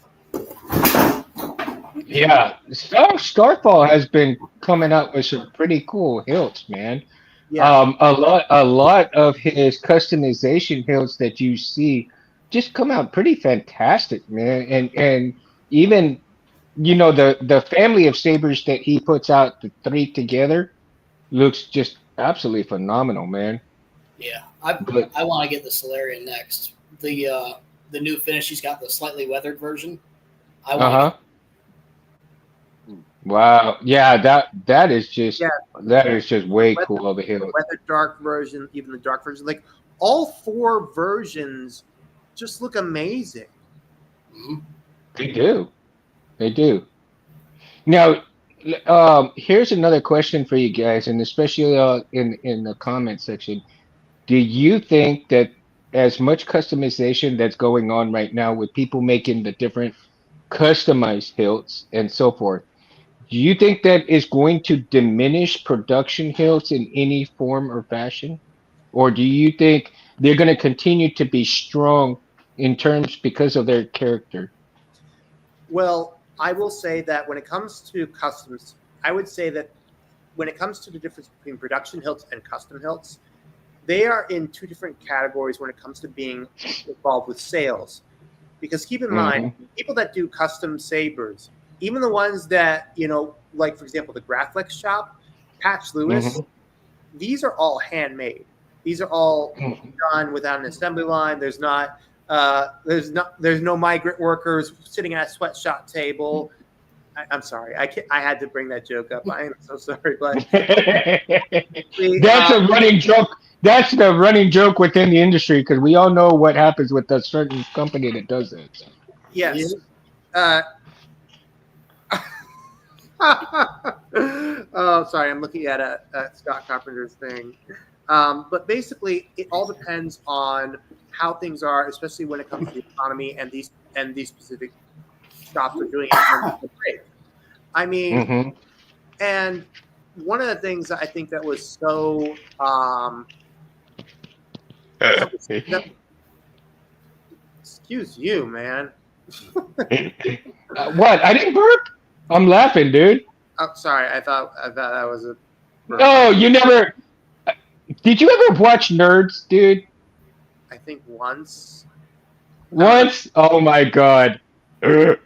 Yeah, Starfall has been coming up with some pretty cool hilts, man. Yeah, A lot of his customization hilts that you see just come out pretty fantastic, man. And even the family of sabers that he puts out, the three together, looks just absolutely phenomenal, man. Yeah, But I want to get the Solarian next. The new finish, he's got the slightly weathered version. I want to uh-huh. Wow. Yeah, that is yeah. just way Weather, cool of a hilt. Weather Dark version, even the Dark version, all four versions, just look amazing. Mhm. They do. They do. Now, here's another question for you guys, and especially in the comment section. Do you think that as much customization that's going on right now with people making the different customized hilts and so forth, do you think that is going to diminish production hilts in any form or fashion? Or do you think they're going to continue to be strong in terms because of their character? Well, I will say that when it comes to customs, I would say that when it comes to the difference between production hilts and custom hilts, they are in two different categories when it comes to being involved with sales. Because keep in mind, Mm-hmm. people that do custom sabers, even the ones that, like for example, the Graflex shop, Patch Lewis, Mm-hmm. these are all handmade. These are all done without an assembly line. There's no migrant workers sitting at a sweatshop table. I'm sorry. I had to bring that joke up. I am so sorry, but That's a running joke. That's the running joke within the industry because we all know what happens with a certain company that does it. So. yes. Oh, sorry. I'm looking at a Scott Carpenter's thing. But basically, it all depends on how things are, especially when it comes to the economy and these specific shops are doing it. I mean, Mhm. and one of the things that I think that was so excuse you, man. What? I didn't burp. I'm laughing, dude. Oh, sorry. I thought that was a. No, you never. Did you ever watch Nerds, dude? I think once. Once? Oh my god. You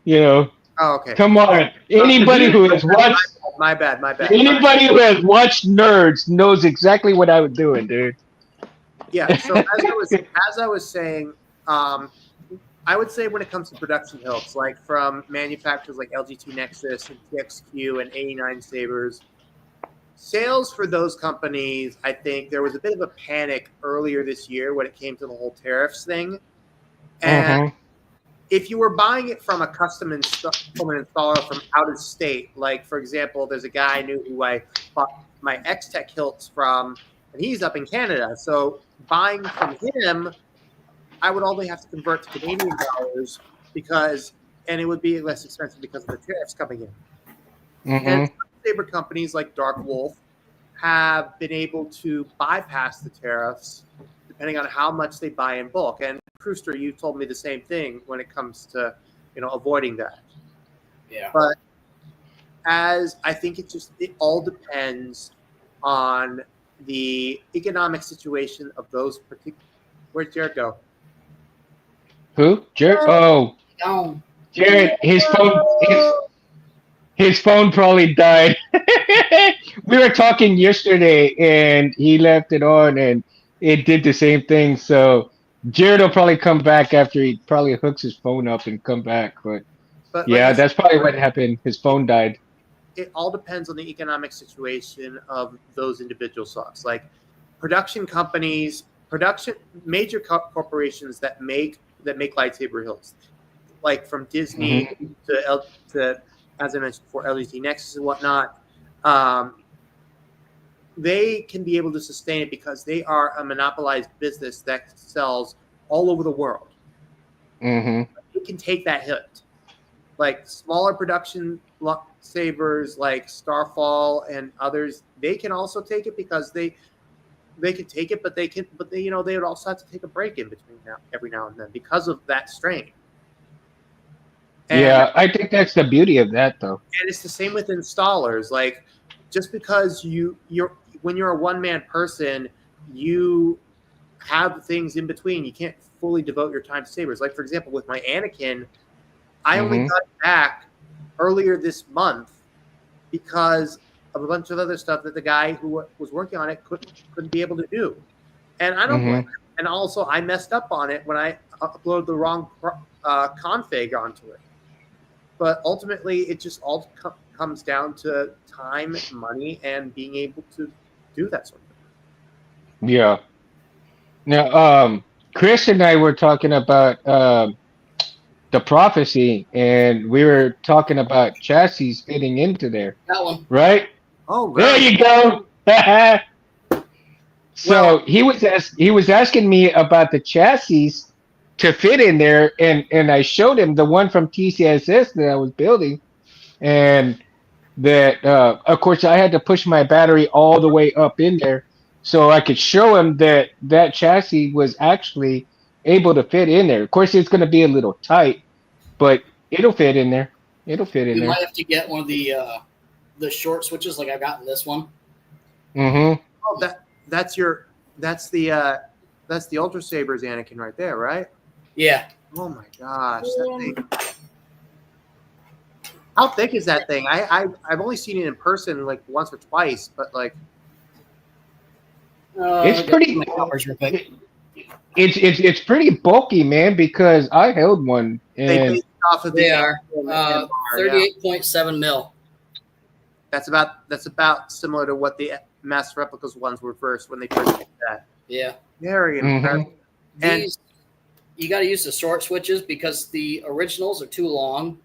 know. Oh, okay. Come on. Anybody who has watched My bad. anybody who has watched Nerds knows exactly what I was doing, dude. Yeah. So as I was saying, I would say when it comes to production hilts, like from manufacturers like LGT Nexus and TXQ and 89 Sabers, sales for those companies, I think there was a bit of a panic earlier this year when it came to the whole tariffs thing. And if you were buying it from a from an installer from out of state, like for example, there's a guy I knew who I bought my X-Tech hilts from, and he's up in Canada. So buying from him, I would only have to convert to Canadian dollars and it would be less expensive because of the tariffs coming in. And some saber companies like Dark Wolf have been able to bypass the tariffs depending on how much they buy in bulk. And Brewster, you told me the same thing when it comes to, avoiding that. Yeah. But as I think it all depends on the economic situation of those particular. Where'd Jared go? Who? Jared? Oh, Gone. Jared. His phone probably died. We were talking yesterday, and he left it on, and it did the same thing. So Jared will probably come back after he probably hooks his phone up and come back. But But like yeah, I said, that's probably what happened. His phone died. it all depends on the economic situation of those individual stocks. Like production companies, major corporations that make lightsaber hilts, like from Disney to as I mentioned before, LGT Nexus and whatnot. They can be able to sustain it because they are a monopolized business that sells all over the world. They can take that hit. Like smaller production sabers like Starfall and others, they can also take it because they can take it, but they would also have to take a break in between every now and then because of that strain. And, yeah, I think that's the beauty of that, though. And it's the same with installers. Like just because when you're a one-man person, you have things in between. You can't fully devote your time to sabers. Like for example, with my Anakin, I only got it back earlier this month because of a bunch of other stuff that the guy who was working on it couldn't be able to do. And I don't blame him. And also, I messed up on it when I uploaded the wrong config onto it. But ultimately, it just all comes down to time, money, and being able to do that sort of thing. Yeah. Now, Chris and I were talking about the prophecy, and we were talking about chassis fitting into there. That one. Right? Oh, there you go. So he was asking me about the chassis to fit in there, and I showed him the one from TCSS that I was building, and that of course I had to push my battery all the way up in there so I could show him that that chassis was actually able to fit in there. Of course, it's going to be a little tight, but it'll fit in there. It'll fit in You there. might have to get one of the short switches like I got in this one. Oh, that's the Ultra Sabers Anakin right there, right? Yeah. Oh my gosh, that thing. How thick is that thing? I've only seen it in person like once or twice, but like It's Get pretty. my covers real quick. It's pretty bulky, man. Because I held one They and based off of They the are MR, yeah. 38.7 mil. That's about similar to what the mass replicas ones were when they first did that. Yeah. Very impressive. And These you got to use the short switches because the originals are too long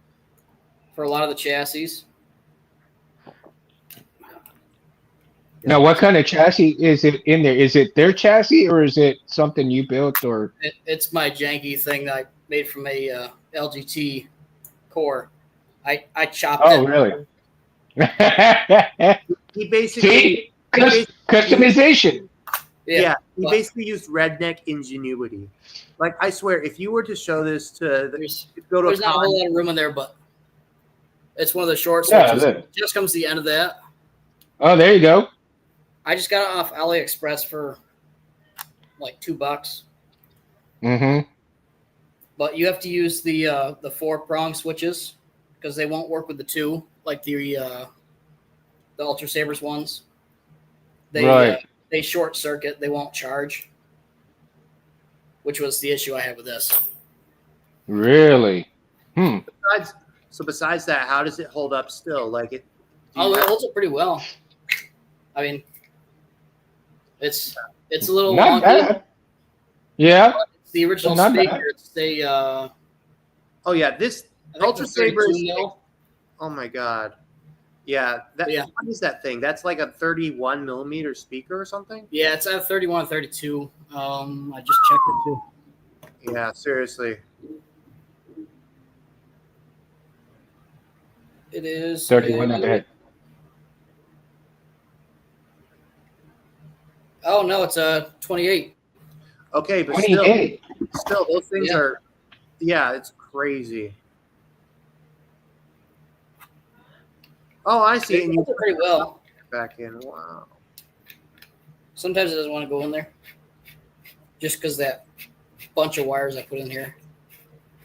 for a lot of the chassis. now, what kind of chassis is it in there? Is it their chassis or is it something you built or? It's my janky thing that I made from a LGT core. I chopped Oh, it. really? he basically, See, customization. yeah, he but basically used redneck ingenuity. Like I swear, if you were to show this to go to a there's not a con, whole lot of room in there, but it's one of the short Yeah. switches. It just comes to the end of that. Oh, there you go. I just got it off AliExpress for like $2. Mm-hmm. But you have to use the 4-prong switches because they won't work with the 2 like the Ultra Sabers ones. Right. They short circuit. They won't charge, which was the issue I had with this. Really? besides that, how does it hold up still? Like it. Oh, it holds up pretty well. I mean, it's a little Not wonky. bad. Yeah. It's the original Not speaker. bad. It's a Oh yeah, this I think Ultra it's a 32 Sabers. mil. Oh my god. Yeah, Yeah. What is that thing? That's like a 31 millimeter speaker or something. Yeah, it's at 31 and 32. I just checked it too. Yeah, seriously. It is 31 I bet. Oh no, it's 28. Okay, but 28. still, those things Yeah. are. Yeah, it's crazy. Oh, I see. It And you holds it pretty well. back in. Wow. Sometimes it doesn't want to go in there, just because that bunch of wires I put in here.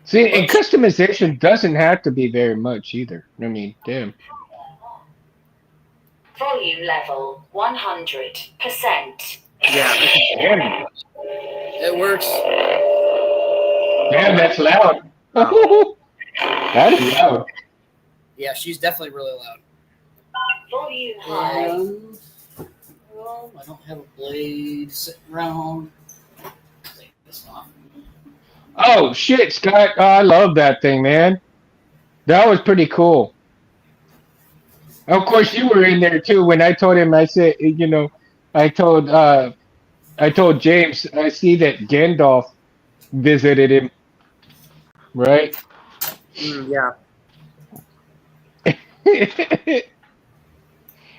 See, and customization doesn't have to be very much either. I mean, damn. Volume level 100%. Yeah. Damn, It works. damn that's loud. Wow. That is loud. Yeah, she's definitely really loud. Volume high. Well, I don't have a blade sitting around. Take this off. Oh, shit, Scott. Oh, I love that thing, man. That was pretty cool. Of course, you were in there too when I told him, I said, I told James, I see that Gandalf visited him, right? Yeah.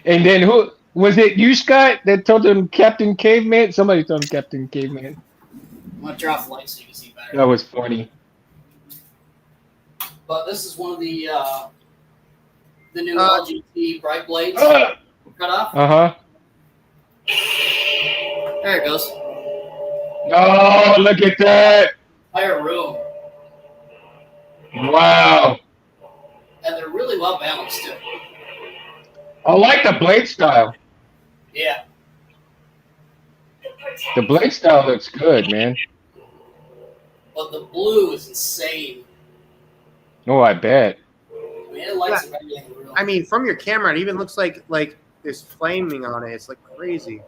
And then who was it? You, Scott, that told him Captain Caveman? Somebody told him Captain Caveman. I'm gonna draw off the light so you can see better. That was funny. But this is one of the new LGT bright blades Uh cut off. huh. There it goes. Oh, look at that! Entire room, Wow. and they're really well balanced too. I like the blade style. Yeah. The blade style looks good, man. But the blue is insane. Oh, I bet. I mean, it lights up everything in the room. I mean, from your camera, it even looks like there's flaming on it. It's like crazy.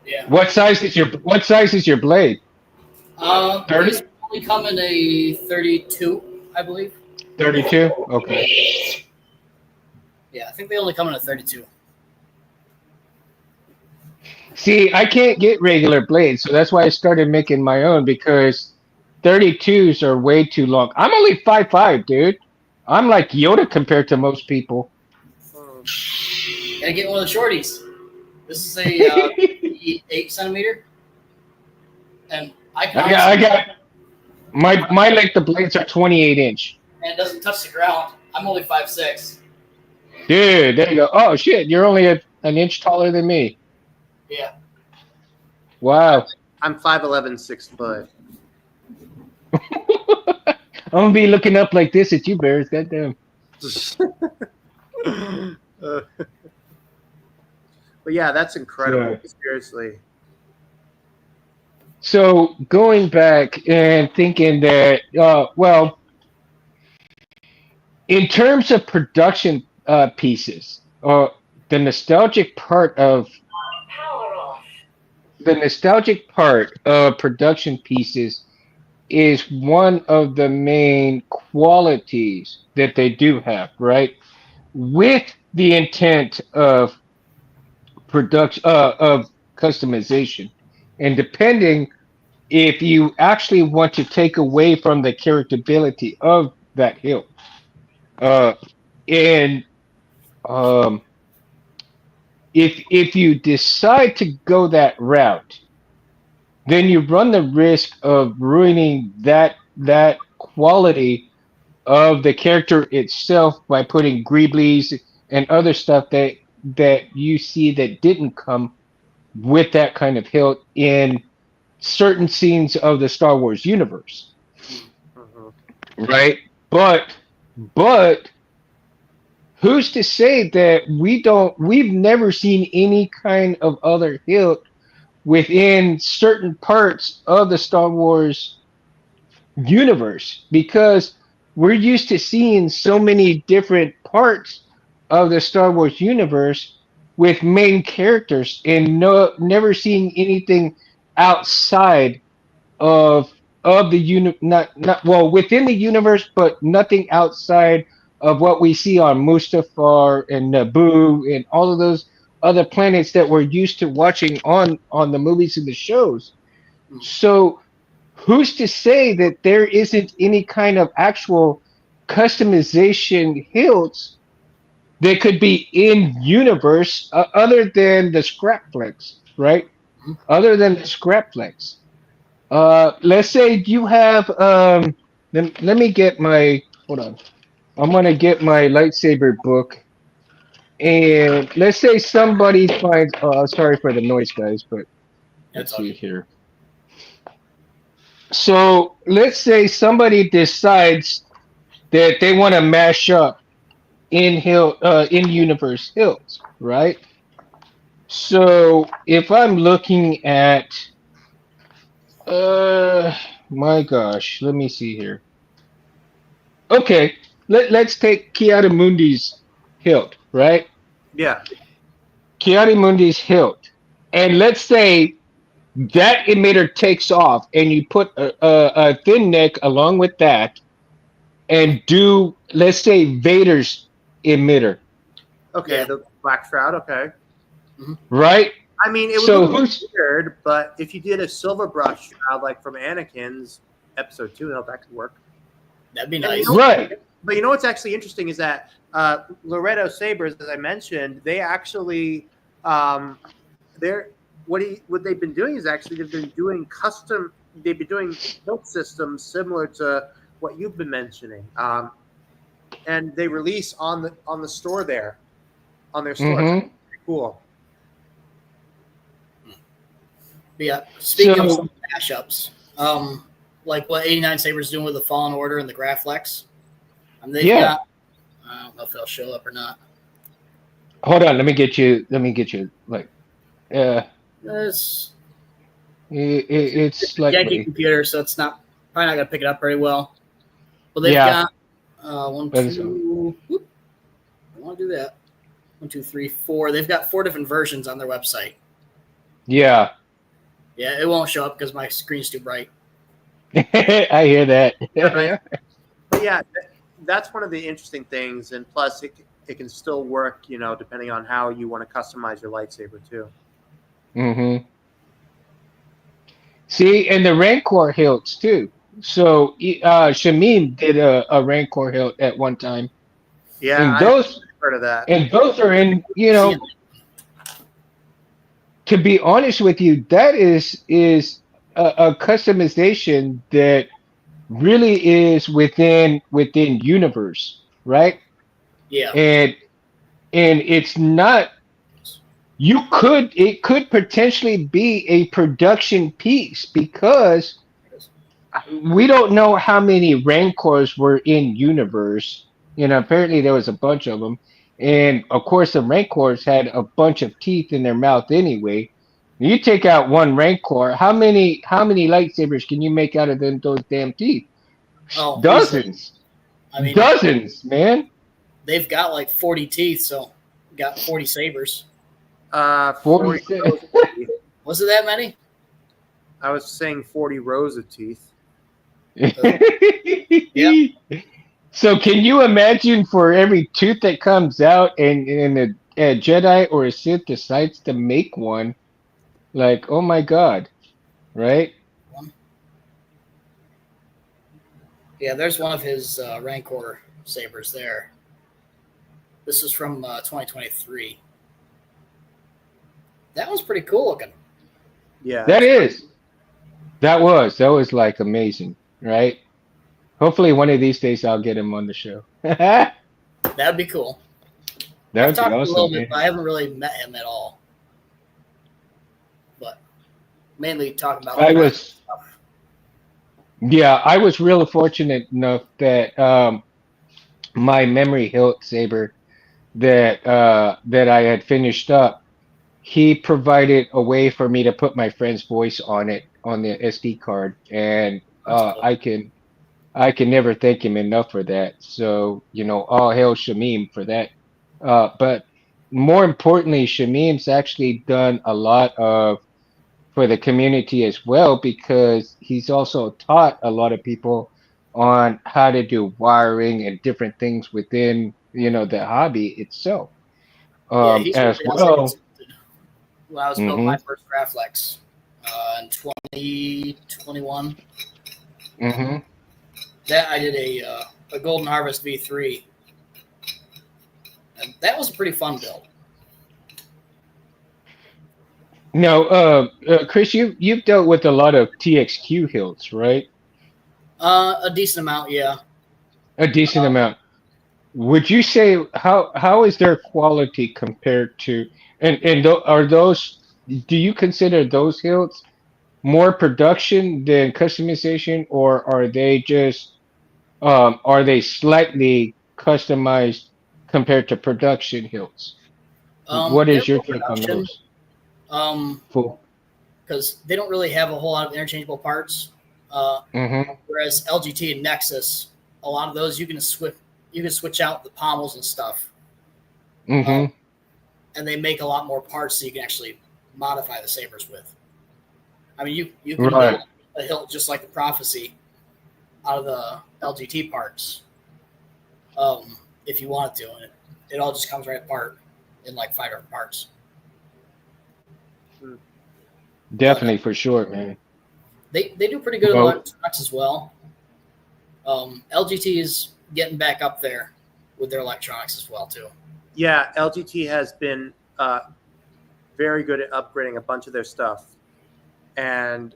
Yeah. What size is your blade? 30? These only come in a 32, I believe. 32? Okay. Yeah, I think they only come in a 32. See, I can't get regular blades, so that's why I started making my own because 32s are way too long. I'm only 5'5", dude. I'm like Yoda compared to most people. Gotta get one of the shorties. This is a 8 centimeter, and I got my length of blades are 28 inch. and it doesn't touch the ground. I'm only 5'6". Dude, there you go. Oh shit, you're only an inch taller than me. Yeah. Wow. I'm 5'11", 6 foot. I'm gonna be looking up like this at you, Bears. Goddamn. But yeah, that's incredible. Yeah. Seriously. So going back and thinking that, well, in terms of production pieces, the nostalgic part of Power off. the nostalgic part of production pieces is one of the main qualities that they do have, right? With the intent of production of customization, and depending if you actually want to take away from the characterability of that hill, uh, and um, if you decide to go that route, then you run the risk of ruining that quality of the character itself by putting greeblies and other stuff that you see that didn't come with that kind of hilt in certain scenes of the Star Wars universe, Mhm. right? But who's to say that we've never seen any kind of other hilt within certain parts of the Star Wars universe, because we're used to seeing so many different parts of the Star Wars universe with main characters and never seeing anything outside of the not well within the universe, but nothing outside of what we see on Mustafar and Naboo and all of those other planets that we're used to watching on the movies and the shows. Mm. So who's to say that there isn't any kind of actual customization hilts that could be in universe, other than the scrap flex, right? Mhm. Other than the scrap flex. Let's say you have let me get my hold on. I'm gonna get my lightsaber book, and let's say somebody finds. Oh, sorry for the noise, guys, but That's let's all see good. here. So let's say somebody decides that they want to mash up in universe hills, right? So if I'm looking at uh my gosh, let me see here. Okay, let's take Mundi's hilt, right? Yeah. Mundi's hilt. And let's say that emitter takes off and you put a thin neck along with that and do, let's say, Vader's emitter, Okay. Yeah. The black shroud. Okay. right? I mean, it would So look who's weird, but if you did a silver brush shroud like from Anakin's episode 2, that could work. That'd be And nice. right? But you know what's actually interesting is that Loretto Sabers, as I mentioned, they actually they're what they've been doing is actually they've been doing custom. They've been doing build systems similar to what you've been mentioning, and they release on the store there on their store. Mm-hmm. Cool. But yeah. Speaking of So some mashups, like what 89 Sabers doing with the Fallen Order and the Graflex, they've yeah, got. I don't know if they'll show up or not. hold on. Let me get you. Let me get you. Like, uh, It's it's a janky slightly. computer, so it's not probably not gonna pick it up very well. But they've Yeah, got one, but it's, two. Whoop, I want to do that. 1, 2, 3, 4. They've got 4 different versions on their website. yeah. Yeah, it won't show up because my screen's too bright. I hear that. Right. But yeah, that's one of the interesting things, and plus it can still work, depending on how you want to customize your lightsaber too. Mm-hmm. See, and the Rancor hilts too. So Shamim did a Rancor hilt at one time, Yeah, and I've those heard of that. and those are in. See, To be honest with you, that is a customization that really is within universe, right? yeah, And it's not. It could potentially be a production piece because we don't know how many Rancors were in universe. Apparently there was a bunch of them, and of course the Rancors had a bunch of teeth in their mouth anyway. You take out one Rancor. How many lightsabers can you make out of those damn teeth? Oh, easily. Dozens, I mean, dozens, man. they've got like 40 teeth, so got 40 sabers. 40 47. rows of teeth. Was it that many? I was saying 40 rows of teeth. Yeah. So can you imagine for every tooth that comes out and a Jedi or a Sith decides to make one, like, oh my God, right? Yeah, there's one of his Rancor sabers there. This is from 2023. That was pretty cool looking. Yeah. That is. That was like amazing, right? Hopefully one of these days I'll get him on the show. That That'd be cool. I've would be talked to him a awesome, little bit, man. but I haven't really met him at all. But mainly talking about I the was stuff. Yeah, I was really fortunate enough that my memory hilt saber that I had finished up, he provided a way for me to put my friend's voice on it on the SD card, and That's cool. I can never thank him enough for that. So, all hail Shamim for that. But more importantly, Shamim's actually done a lot of for the community as well because he's also taught a lot of people on how to do wiring and different things within, the hobby itself. Yeah, he's As really also well. consulted when I was building Hmm. my first Graflex in 2021. Hmm. That I did a Golden Harvest V3, and that was a pretty fun build. Now, Chris, you've dealt with a lot of TXQ hilts, right? A decent amount, yeah. A decent amount. Would you say how is their quality compared to are those? Do you consider those hilts more production than customization, or are they slightly customized compared to production hilts? What They're is your more take on production, those? Full. because they don't really have a whole lot of interchangeable parts. Uh, Mm-hmm. whereas LGT and Nexus, a lot of those you can switch out the pommels and stuff, uh, Mm-hmm. and they make a lot more parts so you can actually modify the sabers with. I mean, you can Right. build a hilt just like the Prophecy out of the LGT parts, if you wanted to, and it all just comes right apart in like 5 different parts. But Definitely for sure, man. they do pretty good in Well, electronics as well. LGT is getting back up there with their electronics as well too. Yeah, LGT has been very good at upgrading a bunch of their stuff, and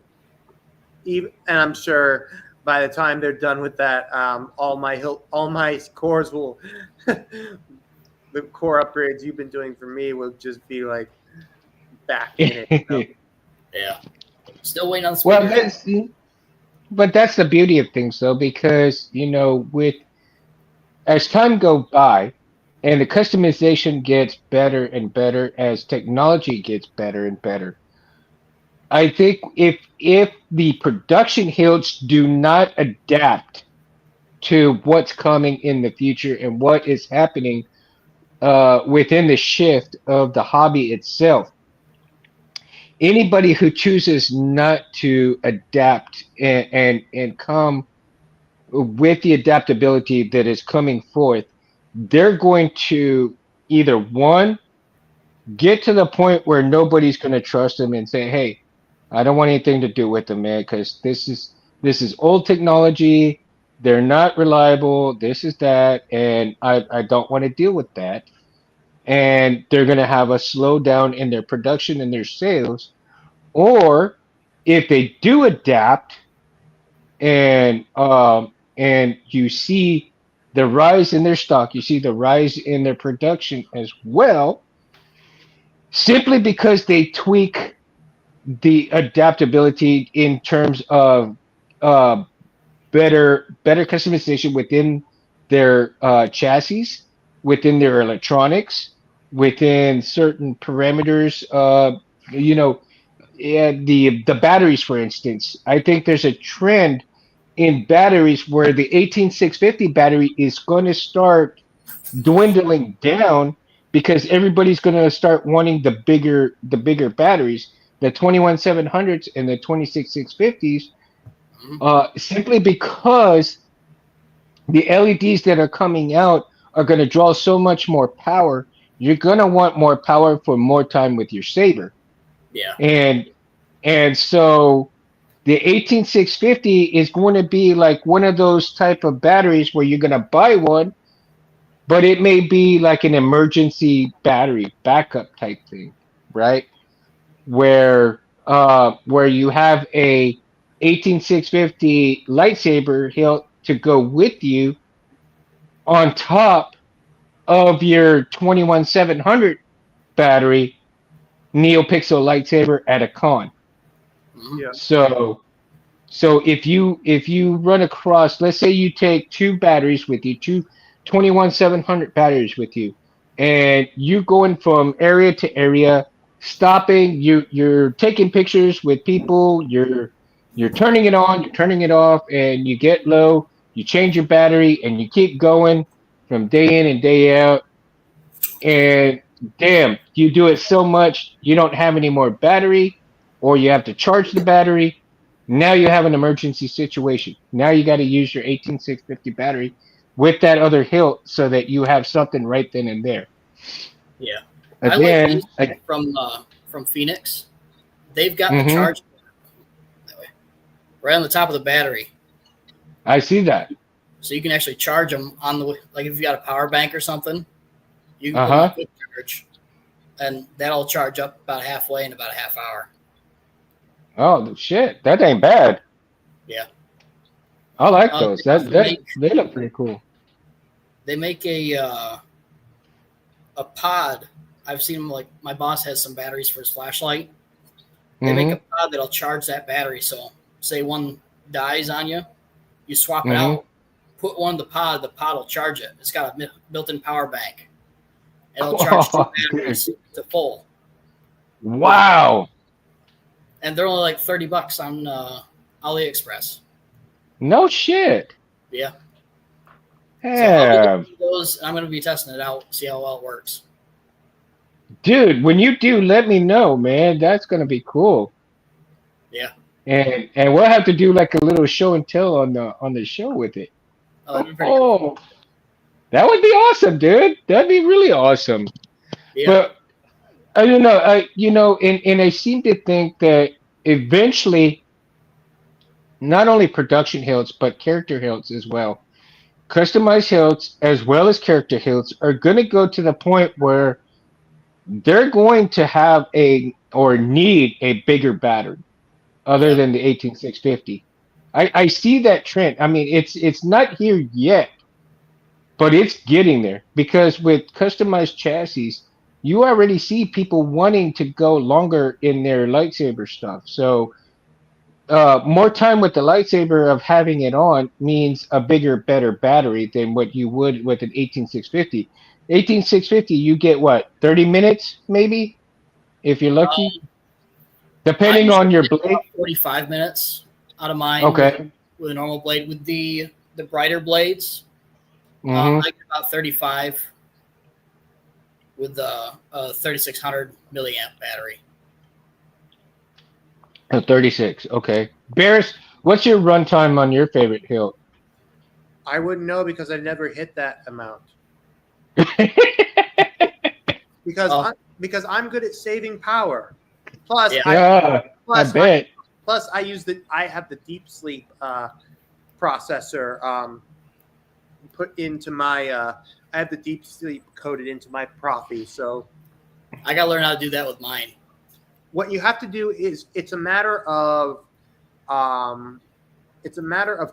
I'm sure by the time they're done with that, all my cores will the core upgrades you've been doing for me will just be like back in it. Yeah, still waiting on the well, speakers. but that's the beauty of things, though, because with as time go by, and the customization gets better and better as technology gets better and better. I think if the production hilts do not adapt to what's coming in the future and what is happening within the shift of the hobby itself, anybody who chooses not to adapt and come with the adaptability that is coming forth, they're going to either one get to the point where nobody's going to trust them and say, "Hey, I don't want anything to do with them, man, because this is old technology. They're not reliable. This is that, and I don't want to deal with that." And they're going to have a slowdown in their production and their sales. Or if they do adapt and you see the rise in their stock, you see the rise in their production as well, simply because they tweak the adaptability in terms of uh, better customization within their chassis, within their electronics, within certain parameters. You know, the batteries, for instance. I think there's a trend in batteries where the 18650 battery is going to start dwindling down because everybody's going to start wanting the bigger batteries, the 21700s and the 26650s, Mhm. simply because the LEDs that are coming out are going to draw so much more power. You're going to want more power for more time with your saber. Yeah. And so the 18650 is going to be like one of those type of batteries where you're going to buy one, but it may be like an emergency battery backup type thing, right? Where you have a 18650 lightsaber hilt to go with you on top of your 21700 battery NeoPixel lightsaber at a con. Mhm. Yeah. So if you run across, let's say you take two batteries with you, two 21700 batteries with you, and you're going from area to area, stopping, you're taking pictures with people, you're turning it on, you're turning it off, and you get low, you change your battery, and you keep going from day in and day out, and damn, you do it so much you don't have any more battery, or you have to charge the battery. Now you have an emergency situation. Now you got to use your 18650 battery with that other hilt so that you have something right then and there. Yeah. I like Again, these from Phoenix. They've got the mm-hmm, charge that way, right on the top of the battery, I see that. so you can actually charge them on the like if you got a power bank or something, you can Uh put them on huh. quick charge, and that'll charge up about halfway in about a half hour. Oh shit, that ain't bad. Yeah. I like They those. That also that they look pretty cool. make a pod. I've seen them like my boss has some batteries for his flashlight. They make a Mm-hmm. pod that'll charge that battery. So say one dies on you, you swap it Mm-hmm. out, put one in the pod will charge it. It's got a built-in power bank. It'll charge two Oh, dude. batteries to full with it. Wow. And they're only like $30 on AliExpress. No shit. Yeah. So I'll be Yeah. looking at those. I'm going to be testing it out, see how well it works. Dude, when you do, let me know, man. That's gonna be cool. Yeah. And we'll have to do like a little show and tell on the show with it. Oh, that'd be pretty cool. Oh, that would be awesome, dude. That'd be really awesome. Yeah. But I don't know. And I seem to think that eventually, not only production hilts but character hilts as well, customized hilts as well as character hilts are going to go to the point where they're going to have a or need a bigger battery other Yeah. than the 18650. I see that trend. I mean, it's not here yet, but it's getting there because with customized chassis, you already see people wanting to go longer in their lightsaber stuff. So, more time with the lightsaber of having it on means a bigger, better battery than what you would with an 18650. 18650, you get what, 30 minutes maybe if you're lucky, I depending usually on your get blade. about 45 minutes out of mine Okay. with a normal blade. With the brighter blades, Mm-hmm. I get about 35 with the 3600 milliamp battery. 36. Okay. Barris, what's your runtime on your favorite hill? I wouldn't know because I never hit that amount. Because Oh. because I'm good at saving power. Plus, Yeah. Yeah, I plus bet. I have the deep sleep processor put into my I have the deep sleep coded into my Profi. So I got to learn how to do that with mine. what you have to do is it's a matter of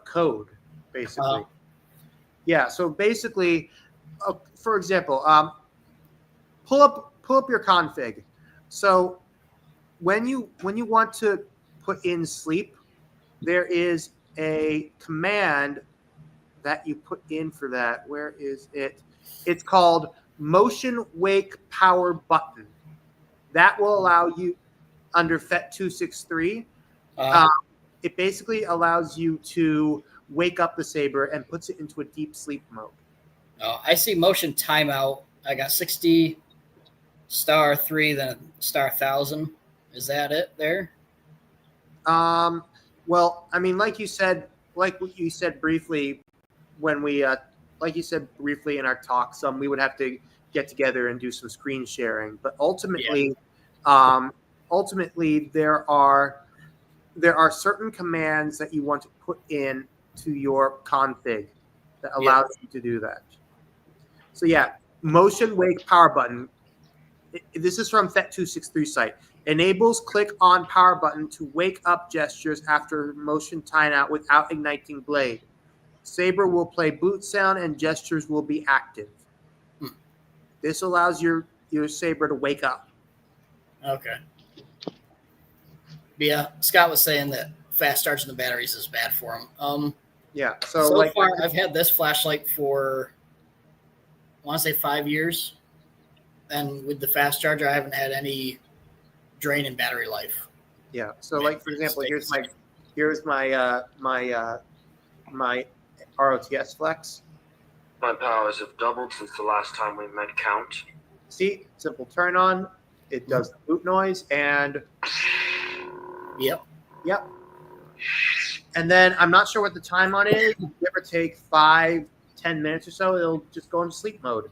code, basically. Yeah. So basically, for example, pull up your config. So when you want to put in sleep, there is a command that you put in for that. Where is it? It's called motion wake power button. That will allow you under FET 263. Uh, It basically allows you to wake up the Saber and puts it into a deep sleep mode. I see motion timeout. I got 60 star 3, then star 1000. Is that it there? Well, I mean, like what you said briefly when we, like you said briefly in our talk, we would have to get together and do some screen sharing. But ultimately, there are certain commands that you want to put in to your config that allows you to do that. So yeah, motion wake power button. This is from FET263 site. Enables click on power button to wake up gestures after motion timeout without igniting blade. Saber will play boot sound and gestures will be active. This allows your Saber to wake up. Okay. But yeah, Scott was saying that fast charging the batteries is bad for him. Yeah. So far, I've had this flashlight for, I want to say 5 years. And with the fast charger, I haven't had any drain in battery life. Yeah. So, like for example, here's my my ROTS Flex. My powers have doubled since the last time we met count. See, simple turn on. It does the boot noise and. Yep. And then I'm not sure what the time on it is. Give or take 5-10 minutes or so, it'll just go into sleep mode.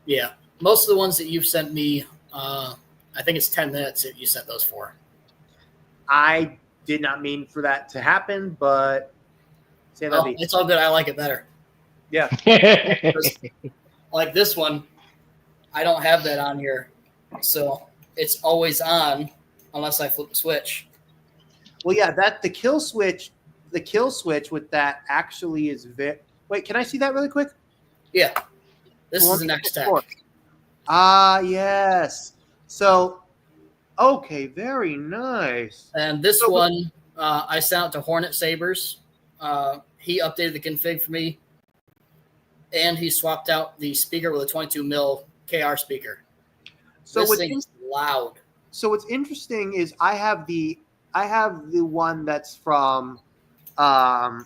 Yeah. Most of the ones that you've sent me, I think it's 10 minutes that you sent those for. I did not mean for that to happen, but it's all good. I like it better. Yeah. Like this one, I don't have that on here. So it's always on unless I flip the switch. Well, yeah, the kill switch with that actually is wait, can I see that really quick? Yeah. This is the next tech. Yes. So, okay, very nice. And this one, I sent out to Hornet Sabers. He updated the config for me, and he swapped out the speaker with a 22 mil KR speaker. So this thing's loud. So what's interesting is I have the one that's from I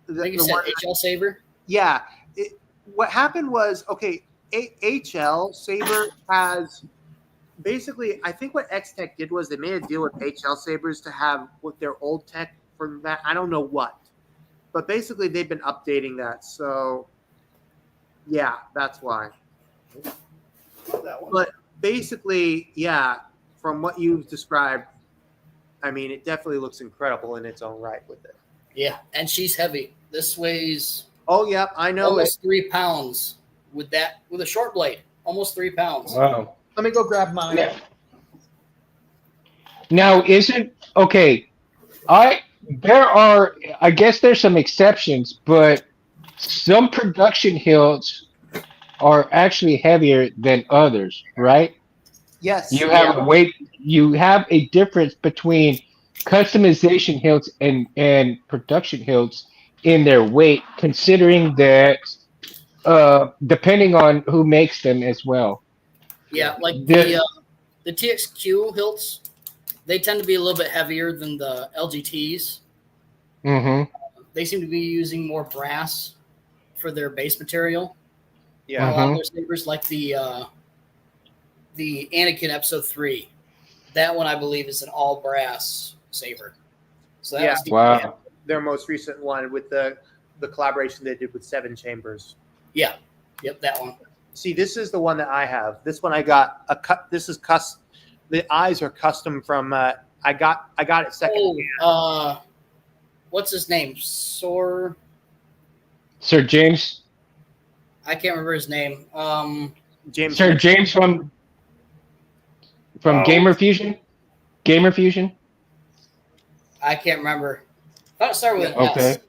think you said HL Saber. Yeah. What happened was, okay, HL Saber has basically, I think what X-Tech did was they made a deal with HL Sabers to have with their old tech from that. I don't know what, but basically they've been updating that. So yeah, that's why. But basically, yeah, from what you've described, I mean, it definitely looks incredible in its own right with it. Yeah, and she's heavy. This weighs. Oh yeah, I know. Almost 3 pounds with a short blade. Almost 3 pounds. Wow. Let me go grab mine. Yeah. Now, I guess there's some exceptions, but some production hilts are actually heavier than others, right? Yes. You have a difference between customization hilts and production hilts in their weight, considering that depending on who makes them as well. Yeah, like the TXQ hilts, they tend to be a little bit heavier than the LGTs. Mm-hmm. They seem to be using more brass for their base material. Yeah, a lot of their sabers, like the Anakin Episode 3, that one I believe is an all brass saber. So that was wow. Their most recent one with the collaboration they did with 7 Chambers. Yeah, yep, that one. See, this is the one that I have. This one I got this is custom. The eyes are custom from. I got it second. What's his name? Sir James. I can't remember his name. James. Sir James from Gamer Fusion. Gamer Fusion. I can't remember. I thought it started with an okay. S.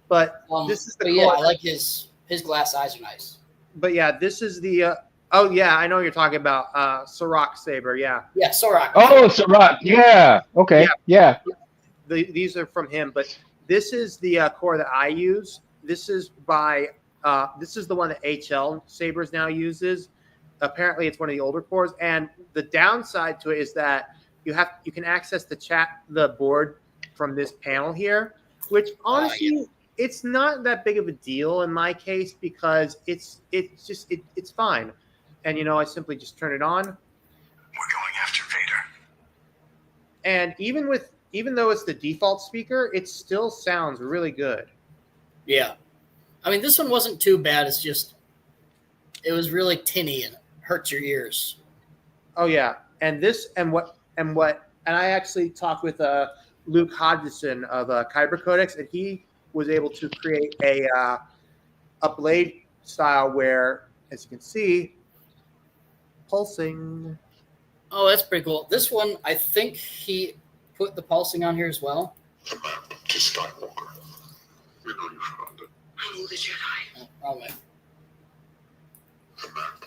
But this is the. Yeah, I like his glass eyes are nice. But yeah, this is the. Oh yeah, I know what you're talking about. Sirach Saber. Yeah. Yeah, Sirach. Oh, Sirach. Yeah. Okay. Yeah. These are from him, but this is the core that I use. This is this is the one that HL Sabers now uses. Apparently, it's one of the older cores, and the downside to it is that you can access the board from this panel here, which honestly it's not that big of a deal in my case because it's fine. And I simply just turn it on. We're going after Vader. And even though it's the default speaker, it still sounds really good. Yeah. I mean, this one wasn't too bad. It's just, it was really tinny and hurts your ears. Oh yeah, and I actually talked with Luke Hodgson of Kyber Codex, and he was able to create a blade style where, as you can see, pulsing. Oh, that's pretty cool. This one, I think he put the pulsing on here as well. The map to Skywalker. We know you found it. I know the Jedi. Oh, wrong way. The map.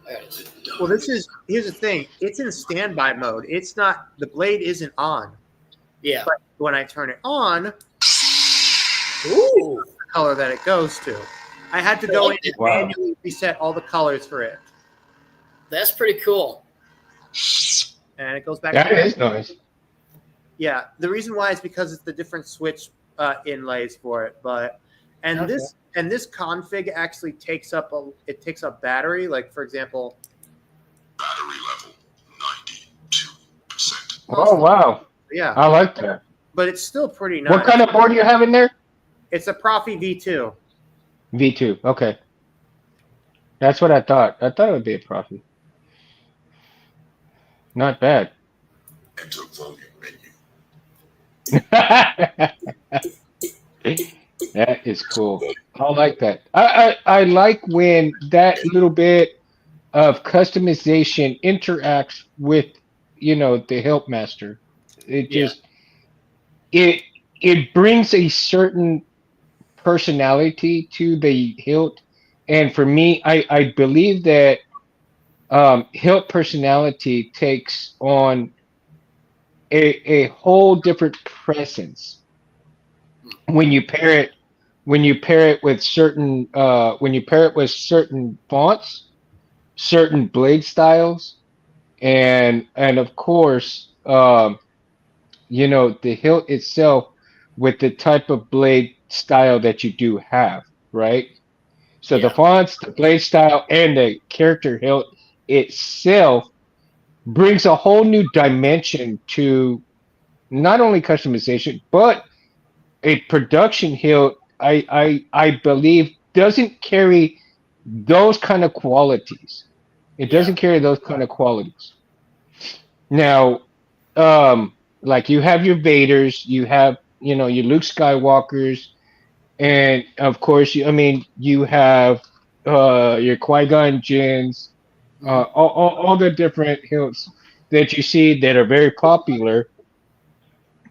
There it is. Well, here's the thing. It's in standby mode. It's not, the blade isn't on. Yeah. But when I turn it on, Ooh. the color that it goes to. I had to go in and manually reset all the colors for it. That's pretty cool. And it goes back. That is nice. Yeah, the reason why is because it's the different switch inlays for it. And this config actually takes up battery. Like for example, Battery level 92%. Oh wow. Yeah, I like that. but it's still pretty nice. What kind of board do you have in there? It's a Profi V2. V2. Okay. That's what I thought. I thought it would be a Profi. Not bad. Enter volume menu. That is cool. I like that. I like when that little bit of customization interacts with the help master. It just it brings a certain personality to the hilt, and for me, I believe that hilt personality takes on a whole different presence when you pair it with certain fonts, certain blade styles, and of course the hilt itself with the type of blade style that you do have, right? So the fonts, the blade style, and the character hilt itself brings a whole new dimension to not only customization but a production hilt. I believe doesn't carry those kind of qualities. It doesn't carry those kind of qualities. Now, like you have your Vaders, you have your Luke Skywalkers, and of course, you have your Qui-Gon Jinns, all the different hilts that you see that are very popular,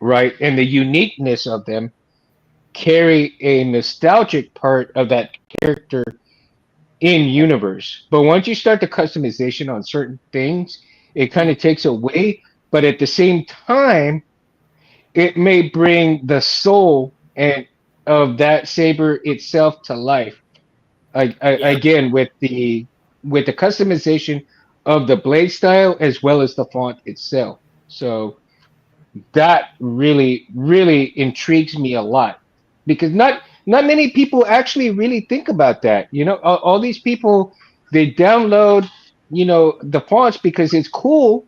right? And the uniqueness of them carry a nostalgic part of that character in universe. But once you start the customization on certain things, it kind of takes away. But at the same time, it may bring the soul and of that saber itself to life. Again, with the customization of the blade style as well as the font itself. So that really really intrigues me a lot because not many people actually really think about that. All these people, they download the fonts because it's cool,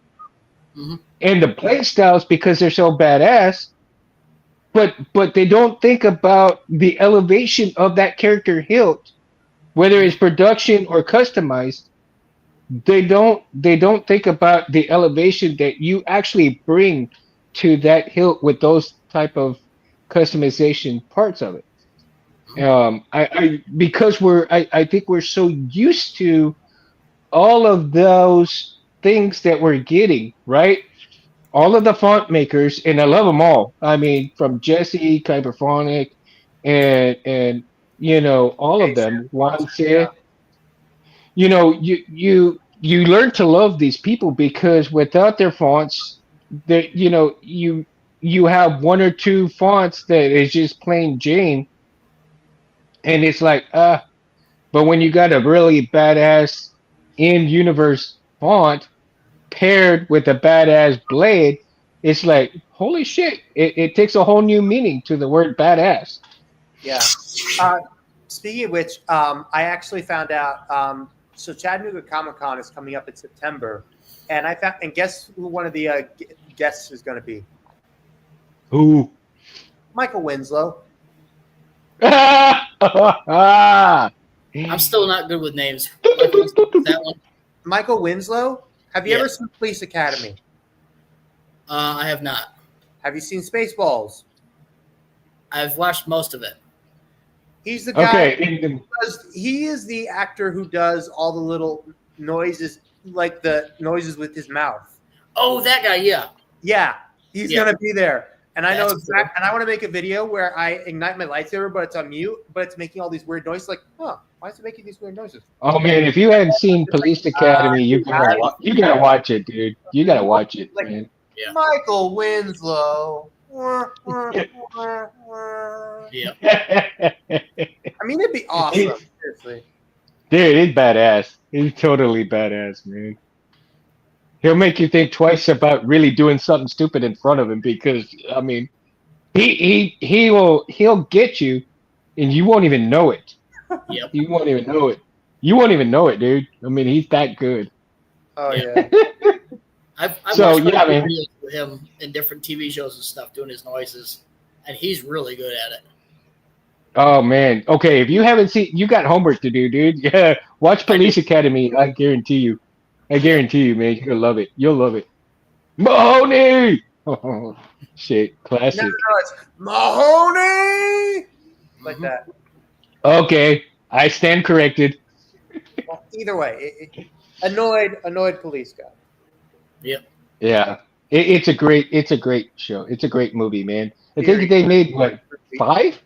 and the blade styles because they're so badass, but they don't think about the elevation of that character hilt, whether it's production or customized. They don't think about the elevation that you actually bring to that hilt with those type of customization parts of it. I because I think we're so used to all of those things that we're getting, right? All of the font makers, and I love them all. I mean, from Jesse, Kyberphonic, and all of them. One said, you learn to love these people because without their fonts, that you have one or two fonts that is just plain Jane, and it's like but when you got a really badass in universe font paired with a badass blade, it's like holy shit! It takes a whole new meaning to the word badass. Yeah. Speaking of which, I actually found out. So Chattanooga Comic Con is coming up in September, and I found. And guess who one of the guests is going to be? Ooh. Michael Winslow. I'm still not good with names. That one. Michael Winslow. Have you Yeah. ever seen Police Academy? I have not. Have you seen Spaceballs? I've watched most of it. He's the guy. Okay. He is the actor who does all the little noises, like the noises with his mouth. Oh, that guy. Yeah. Yeah, he's Yeah. gonna be there. And I know That's exactly. cool. And I want to make a video where I ignite my lightsaber, but it's on mute, but it's making all these weird noises. Like, huh? Why is it making these weird noises? Oh man, if you hadn't seen Police Academy, you gotta watch it, dude. You gotta watch it, Like, man. Yeah. Michael Winslow. Yeah. I mean, it'd be awesome. Seriously. Dude, he's badass. He's totally badass, man. He'll make you think twice about really doing something stupid in front of him because I mean, he'll get you, and you won't even know it. Yep. You won't even know it. You won't even know it, dude. I mean, he's that good. Oh Yeah. yeah. I've So, watched yeah, man. videos with him in different TV shows and stuff doing his noises, and he's really good at it. Oh man. Okay, if you haven't seen, you got homework to do, dude. Yeah, watch Police Academy. I guarantee you. I guarantee you, man. You'll love it. You'll love it. Mahoney. Oh, shit, No, classic. it's Mahoney. Like Mhm. that. Okay, I stand corrected. Well, either way, annoyed police guy. Yep. Yeah, it's a great show. It's a great movie, man. I Theory. think they made what 5?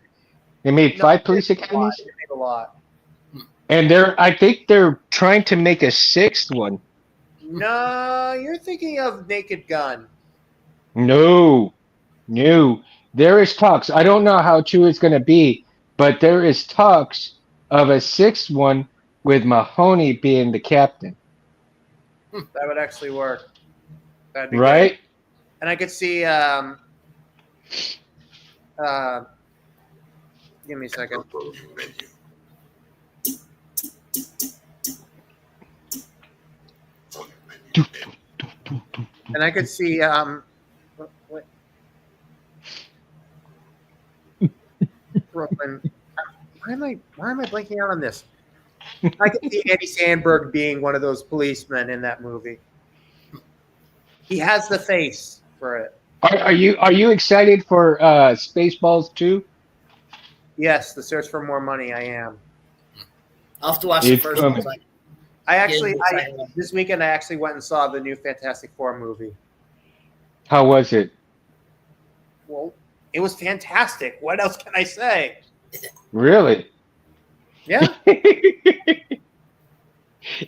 They made No, 5 they police made a lot. academies, They made a lot. and I think they're trying to make a 6th one. No, you're thinking of Naked Gun. No, no. There is talks. I don't know how true it's going to be, but there is talks of a 6th one with Mahoney being the captain. That would actually work. That'd be Right? great. And I could see. Give me a second. Above menu. On menu. And I could see. What? Brooklyn. Why am I blanking out on this? I could see Andy Samberg being one of those policemen in that movie. He has the face for it. Are you excited for Spaceballs 2? Yes, the search for more money. I am. I'll have to watch It's the first coming. one. This weekend I actually went and saw the new Fantastic Four movie. How was it? Well, it was fantastic. What else can I say? Really? Yeah.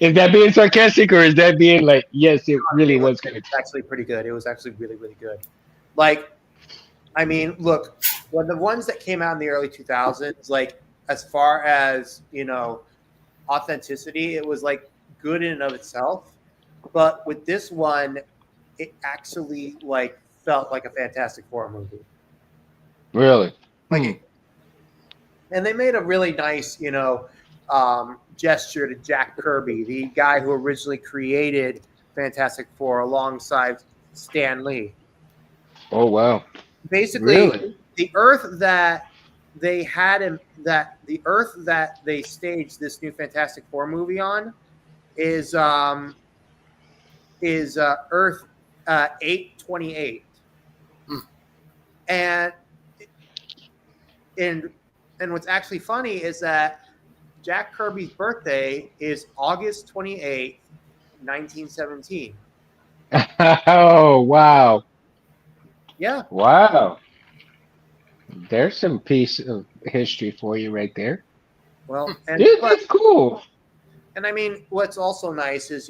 Is that being sarcastic or is that being like, yes, it really was good? It's actually pretty good. It was actually really, really good. Like, I mean, look, when the ones that came out in the early 2000s, like as far as, authenticity, it was like good in and of itself. But with this one, it actually like felt like a Fantastic Four movie. Really? Like, and they made a really nice, gesture to Jack Kirby, the guy who originally created Fantastic Four alongside Stan Lee. Oh wow! Basically, Really? the Earth that they had him, that the Earth that they staged this new Fantastic Four movie on is Earth 828, and what's actually funny is that Jack Kirby's birthday is August 28th, 1917. Oh wow! Yeah. Wow! There's some piece of history for you right there. Well, and Dude, that's cool. And I mean, what's also nice is,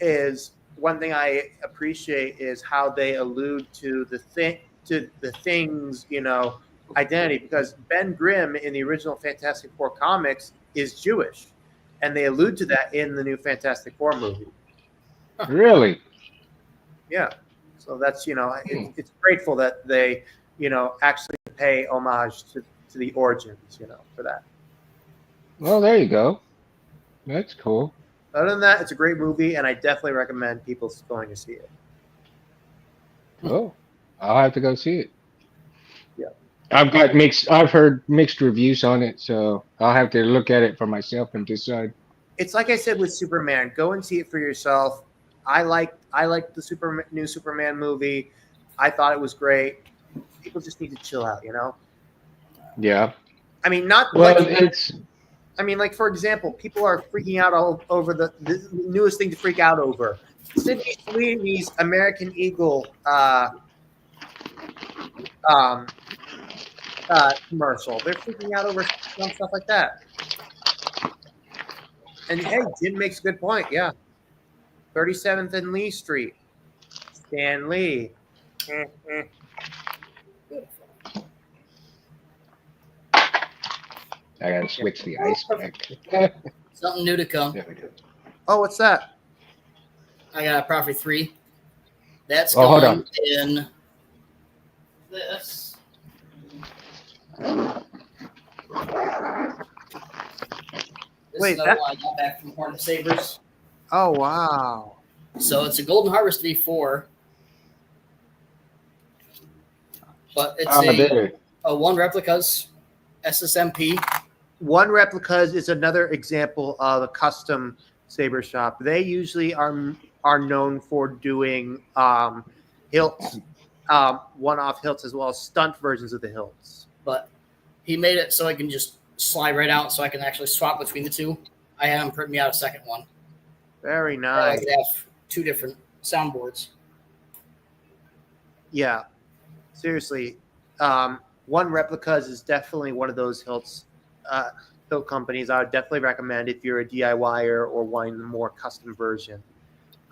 is one thing I appreciate is how they allude to the things, identity, because Ben Grimm in the original Fantastic Four comics is Jewish, and they allude to that in the new Fantastic Four movie. Really? Yeah. So that's Hmm. it's grateful that they actually pay homage to the origins for that. Well, there you go. That's cool. Other than that, it's a great movie, and I definitely recommend people going to see it. Oh, I'll have to go see it. Yeah. I've heard mixed reviews on it, so I'll have to look at it for myself and decide. It's like I said with Superman. Go and see it for yourself. I liked the new Superman movie. I thought it was great. People just need to chill out. Yeah. I mean, not Well, like it's I mean, like for example, people are freaking out all over the newest thing to freak out over. Sydney Sweeney's American Eagle um, commercial. They're freaking out over some stuff like that. And hey, Jim makes a good point. Yeah, 37th and Lee Street. Stan Lee. Eh, eh. I gotta switch the ice back. Something new to come. There we go. Oh, what's that? I got a Prophecy 3. That's Oh, hold going on. in this. This Wait, is another that- one I got back from Hornet Sabers. Oh, wow. So it's a Golden Harvest V4, but it's There. a one replicas SSMP. One Replicas is another example of a custom saber shop. They usually are known for doing hilts, one-off hilts, as well as stunt versions of the hilts. But he made it so I can just slide right out, so I can actually swap between the two. I had him print me out a second one. Very I nice. could have two different soundboards. Yeah, seriously. One Replicas is definitely one of those hilt companies I would definitely recommend if you're a DIYer or wanting a more custom version.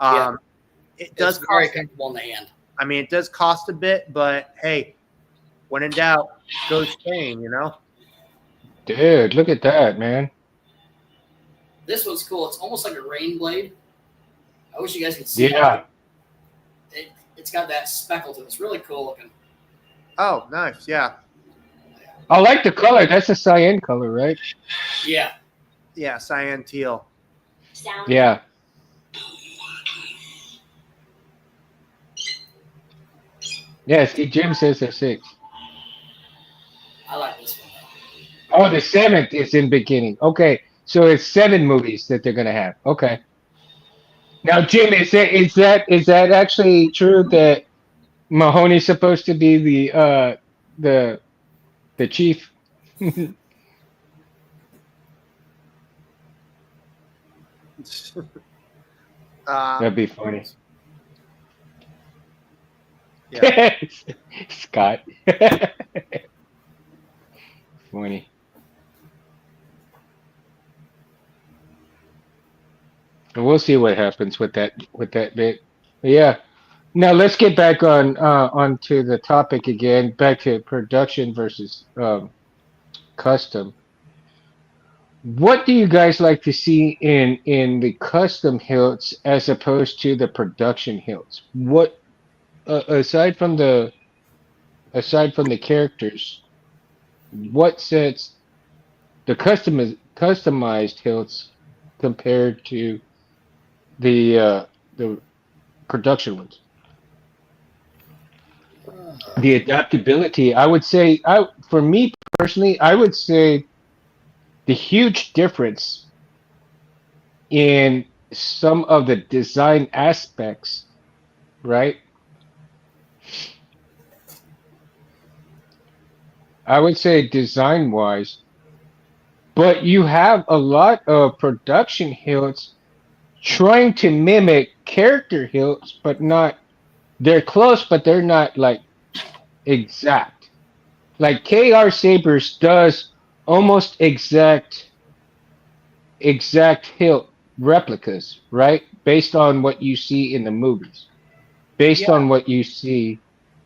Yeah. It does It's very cost. comfortable in the hand. I mean, it does cost a bit, but hey, when in doubt, go Spain. Dude, look at that, man. This one's cool. It's almost like a rain blade. I wish you guys could see Yeah. it. It's got that speckle to it. It's really cool looking. Oh, nice. Yeah. I like the color. That's a cyan color, right? Yeah. Yeah. Cyan teal. Sound Yeah. Yes, Jim says they're 6. I like this one though. Oh, the 7th is in beginning. Okay, so it's 7 movies that they're gonna have. Okay. Now, Jim, is that actually true that Mahoney's supposed to be the chief? That'd be funny. Yeah. Scott. Funny. And we'll see what happens with that bit. But yeah. Now let's get back onto the topic again. Back to production versus custom. What do you guys like to see in the custom hilts as opposed to the production hilts? What aside from the characters, what sets the customized hilts compared to the production ones? The adaptability, I would say, for me personally, I would say the huge difference in some of the design aspects, right? I would say design wise, but you have a lot of production hilts trying to mimic character hilts, but not, they're close, but they're not like exact. Like KR Sabers does almost exact hilt replicas, right? Based on what you see in the movies, based Yeah. on what you see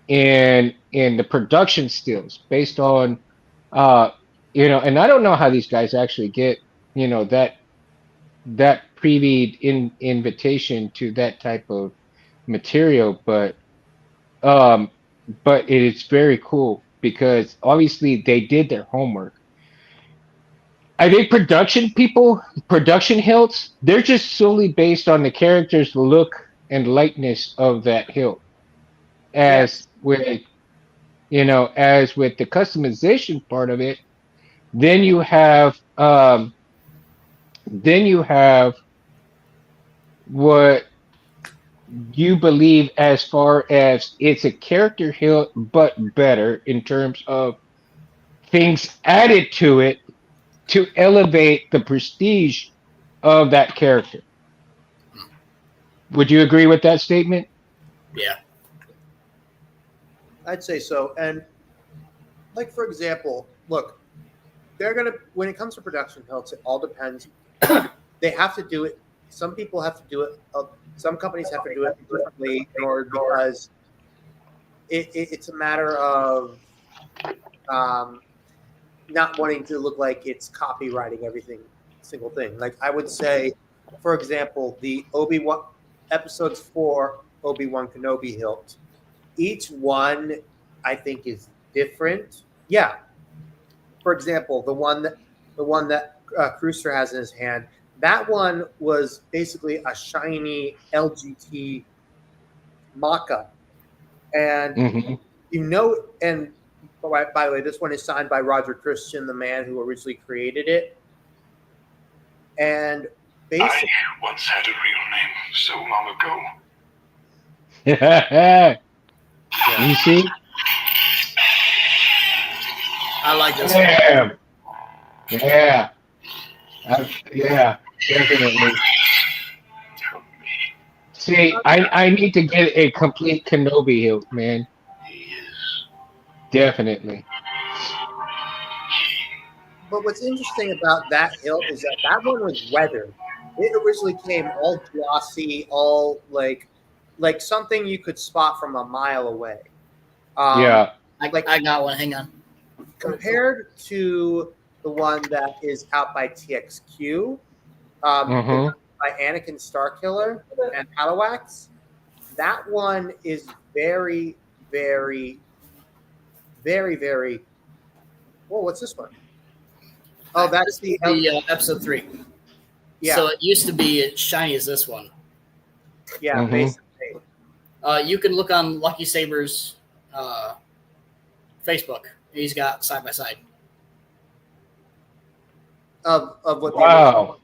in the production stills, based on and I don't know how these guys actually get, that invitation to that type of material, um, but it is very cool because obviously they did their homework. I think production hilts, they're just solely based on the character's look and likeness of that hilt. Yes. As with as with the customization part of it, then you have um, then you have what you believe as far as it's a character hilt, but better in terms of things added to it to elevate the prestige of that character. Would you agree with that statement? Yeah. I'd say so. And like for example, look, they're gonna when it comes to production hilts, it all depends. They have to do it. Some people have to do it. Some companies have to do it differently in order because it's a matter of um, not wanting to look like it's copywriting everything single thing. Like I would say, for example, the Obi-Wan episodes 4 Obi-Wan Kenobi hilt. Each one I think is different. Yeah. For example, the one that Cruiser has in his hand, that one was basically a shiny LGT mock-up. And Hmm. and by the way, this one is signed by Roger Christian, the man who originally created it. And basically, I once had a real name so long ago. You see? I like this one. Damn. Yeah. Yeah, definitely. Tell me, See, I need to get a complete Kenobi hilt, man. he is. Definitely. but what's interesting about that hilt is that that one was weathered. It originally came all glossy, all like something you could spot from a mile away. Yeah. I got one. Hang on. Compared to the one that is out by TXQ, Hmm. by Anakin Starkiller and Halawax, that one is very, very, very, very. Whoa, what's this one? Oh, that's the episode 3. yeah, So it used to be as shiny as this one. yeah, Mhm. basically You can look on Lucky Sabers Facebook. He's got side by side. of what the original. Wow.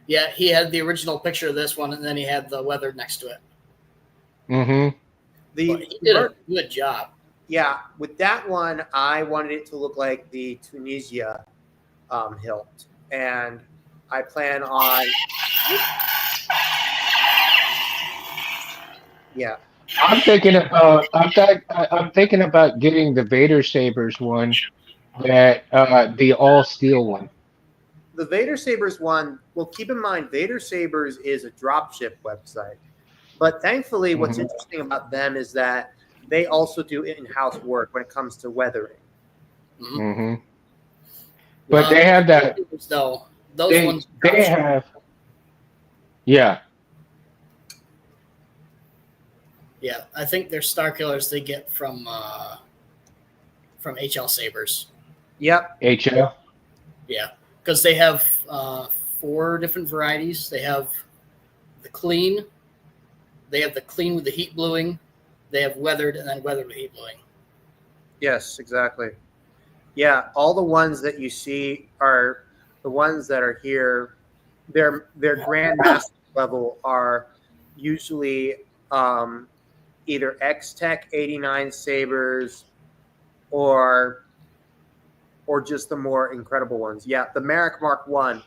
Yeah, he had the original picture of this one, and then he had the weathered next to it. Hmm. But he did a good job. Yeah, with that one, I wanted it to look like the Tunisia hilt, and I plan on. Yeah, I'm thinking about getting the Vader Sabers one, that the all steel one. the Vader Sabers one. Well, keep in mind, Vader Sabers is a dropship website, but thankfully, what's Mhm. interesting about them is that they also do in-house work when it comes to weathering. Mhm. Hmm. But they have that. though. Those ones. They have. Yeah. Yeah, I think they're Star Killers they get from HL Sabers. Yep. HL. Yeah, because they have 4 different varieties. They have the clean. They have the clean with the heat bluing. They have weathered and then weathered with heat bluing. Yes, exactly. Yeah, all the ones that you see are the ones that are here. Their grandmaster level are usually either X Tech 89 Sabers or just the more incredible ones. Yeah, the Merrick Mark One.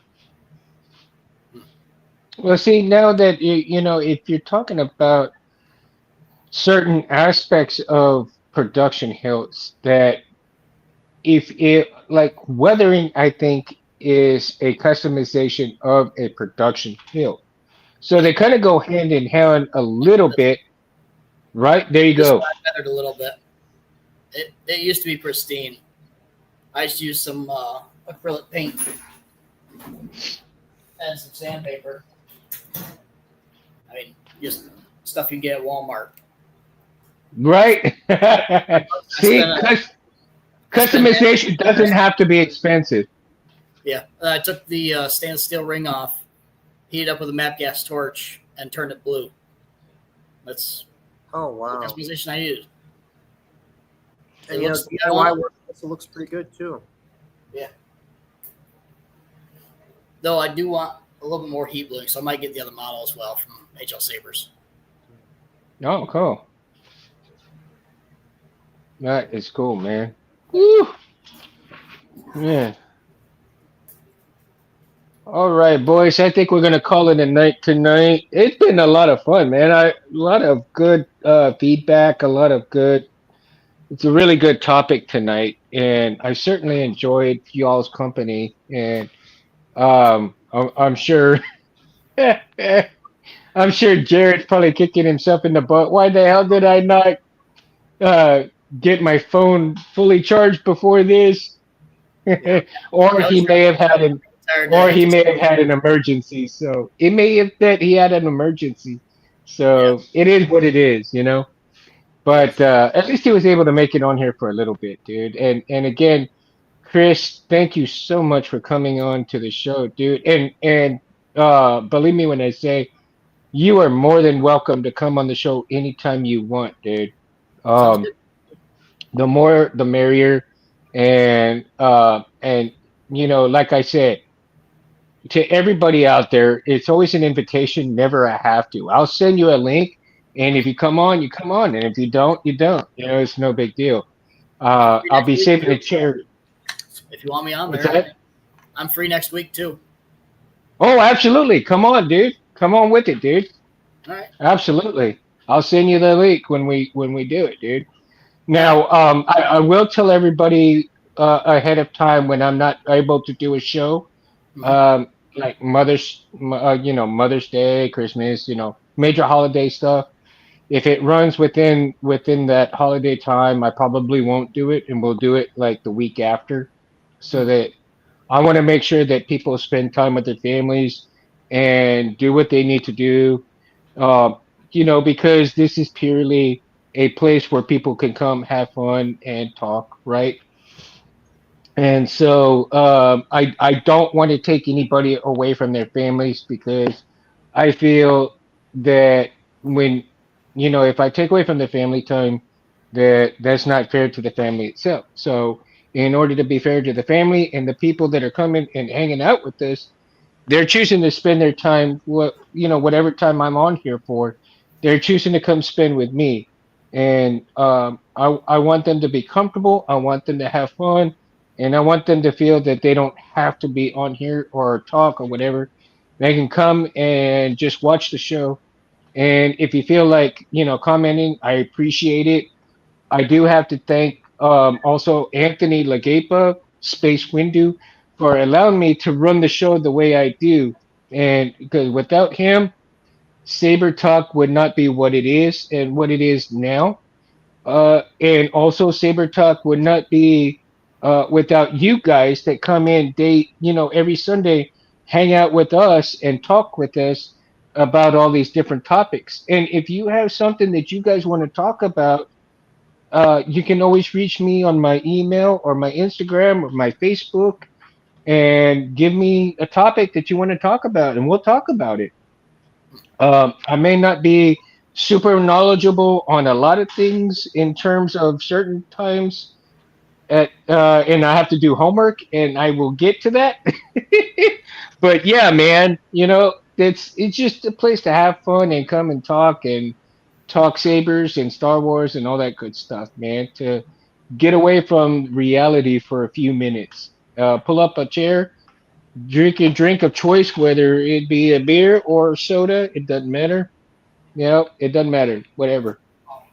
Well, see, now that if you're talking about certain aspects of production hilts, that if it like weathering, I think is a customization of a production hilt. So they kind of go hand in hand a little bit, right? There you This go. one I weathered a little bit. It used to be pristine. I just used some acrylic paint and some sandpaper. I mean, just stuff you get at Walmart. Right? spent See, a- I spent customization doesn't have to be expensive. Yeah, I took the stainless steel ring off, heated up with a map gas torch, and turned it blue. That's Oh the wow! customization I used. It And looks DIY work also looks pretty good too. Yeah. Though I do want a little bit more heat bluing, so I might get the other model as well from HL Sabers. Oh, cool. That is cool, man. Woo! Yeah. All right, boys. I think we're gonna call it a night tonight. It's been a lot of fun, man. A lot of good feedback. A lot of good. It's a really good topic tonight, and I certainly enjoyed y'all's company. And I'm sure, I'm sure Jared's probably kicking himself in the butt. Why the hell did I not uh, get my phone fully charged before this? Yeah. or I was he may have had an tired or day. he may have had an emergency. So it may have that he had an emergency. Yeah. So it is what it is, you know. But at least he was able to make it on here for a little bit, dude. And again, Chris, thank you so much for coming on to the show, dude. And believe me when I say you are more than welcome to come on the show anytime you want, dude. Sounds Um, good. the more the merrier. And you know, like I said, to everybody out there, it's always an invitation, never a have to. I'll send you a link, and if you come on, you come on, and if you don't, you don't. You know, it's no big deal. I'm free I'll next be week saving too. a chair. If you want me on What's there, that? I'm free next week too. Oh, absolutely. Come on, dude. Come on with it, dude. All right. Absolutely. I'll send you the link when we do it, dude. All right. Now, I will tell everybody ahead of time when I'm not able to do a show, Mhm. um, like Mother's Day, Christmas, major holiday stuff. If it runs within that holiday time, I probably won't do it, and we'll do it like the week after, so Mhm. that I want to make sure that people spend time with their families and do what they need to do. Um, because this is purely a place where people can come, have fun, and talk, right? And so I don't want to take anybody away from their families because I feel that when if I take away from the family time, that's not fair to the family itself. So in order to be fair to the family and the people that are coming and hanging out with us, they're choosing to spend their time whatever time I'm on here for, they're choosing to come spend with me. And I want them to be comfortable, I want them to have fun, and I want them to feel that they don't have to be on here or talk or whatever. They can come and just watch the show. And if you feel like commenting, I appreciate it. I do have to thank also Anthony Lagapa, Space Windu, for allowing me to run the show the way I do. And because without him, Saber Talk would not be what it is and what it is now. And also Saber Talk would not be without you guys that come in every Sunday, hang out with us and talk with us about all these different topics. And if you have something that you guys want to talk about, you can always reach me on my email or my Instagram or my Facebook and give me a topic that you want to talk about, and we'll talk about it. I may not be super knowledgeable on a lot of things in terms of certain times, and I have to do homework, and I will get to that. But yeah, man, it's just a place to have fun and come and talk sabers and Star Wars and all that good stuff, man. To get away from reality for a few minutes. Pull up a chair, drink a drink of choice, whether it be a beer or soda. It doesn't matter. It doesn't matter. Whatever.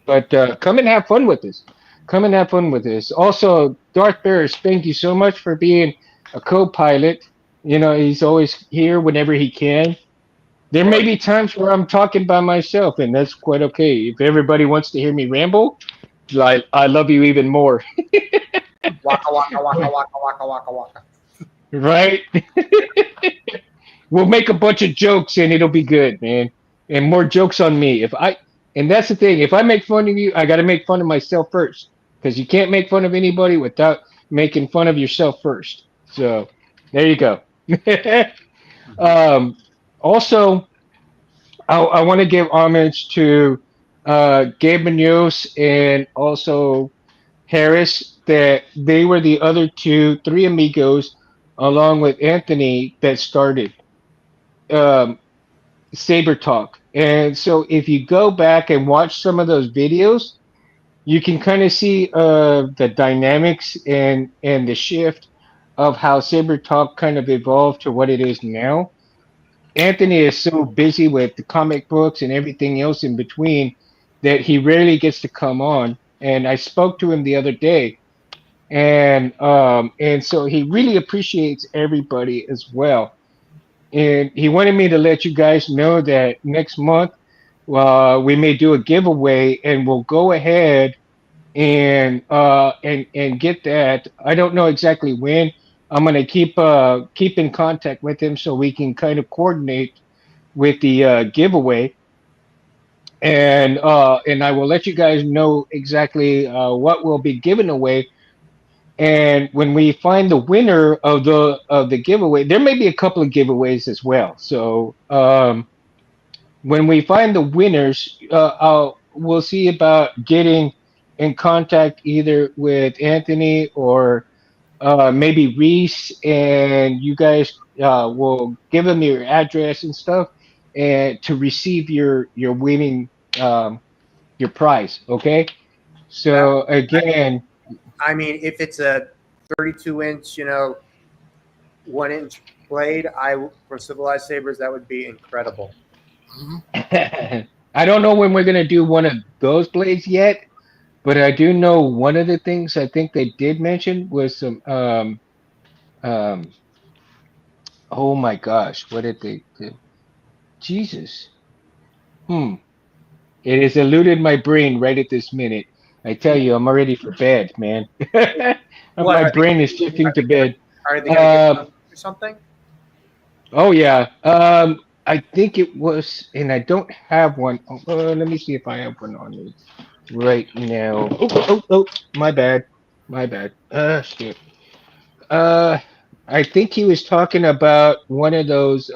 But come and have fun with us. Come and have fun with us. Also, Darth Barris, thank you so much for being a co-pilot. He's always here whenever he can. There may be times where I'm talking by myself, and that's quite okay. If everybody wants to hear me ramble, I love you even more, Waka waka waka waka waka waka waka. right? We'll make a bunch of jokes, and it'll be good, man. and more jokes on me. And that's the thing. If I make fun of you, I got to make fun of myself first, because you can't make fun of anybody without making fun of yourself first. So there you go. Mhm. um, Also, I want to give homage to Gabe Munoz and also Harris, that they were the other three amigos, along with Anthony, that started um, Saber Talk. And so if you go back and watch some of those videos, you can kind of see the dynamics and the shift of how Saber Talk kind of evolved to what it is now. Anthony is so busy with the comic books and everything else in between that he rarely gets to come on. And I spoke to him the other day, and so he really appreciates everybody as well. And he wanted me to let you guys know that next month we may do a giveaway, and we'll go ahead and get that. I don't know exactly when. I'm gonna keep in contact with him so we can kind of coordinate with the giveaway, and I will let you guys know exactly what we'll be giving away. And when we find the winner of the giveaway, there may be a couple of giveaways as well. So when we find the winners, we'll see about getting in contact either with Anthony or maybe Reese, and you guys will give them your address and stuff, and to receive your winning um, your prize. Okay. That So again, I mean, if it's a 32-inch, 1-inch blade, for civilized sabers, that would be incredible. Mhm. I don't know when we're gonna do one of those blades yet, but I do know one of the things I think they did mention was some um oh my gosh, what did they do? Jesus. Hmm. It has eluded my brain right at this minute. I tell you, I'm already for bed, man. What My brain is shifting to bed. are they going to give Um, or something? oh yeah. I think it was, and I don't have one. Let me see if I have one on me right now. Oh, my bad, my bad. Shit. Uh, I think he was talking about one of those.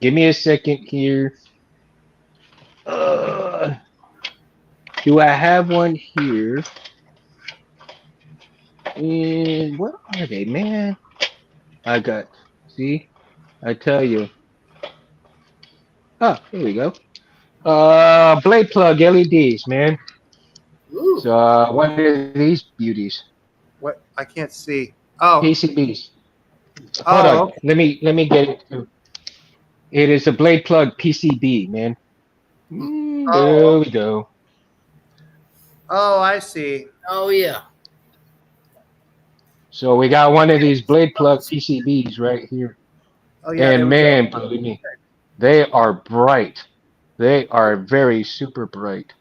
Give me a second here. Uh, do I have one here? And where are they, man? I got. See, I tell you. Oh, here we go. Blade plug LEDs, man. Ooh. So one of these beauties, What I can't see. Oh, PCBs. Hold on, oh, okay. let me get it. It is a blade plug PCB, man. Oh, There we go. oh, I see. Oh yeah. So we got one of these blade plug Levels. PCBs right here, Oh, yeah, they and would. man, believe me, they are bright. They are very super bright.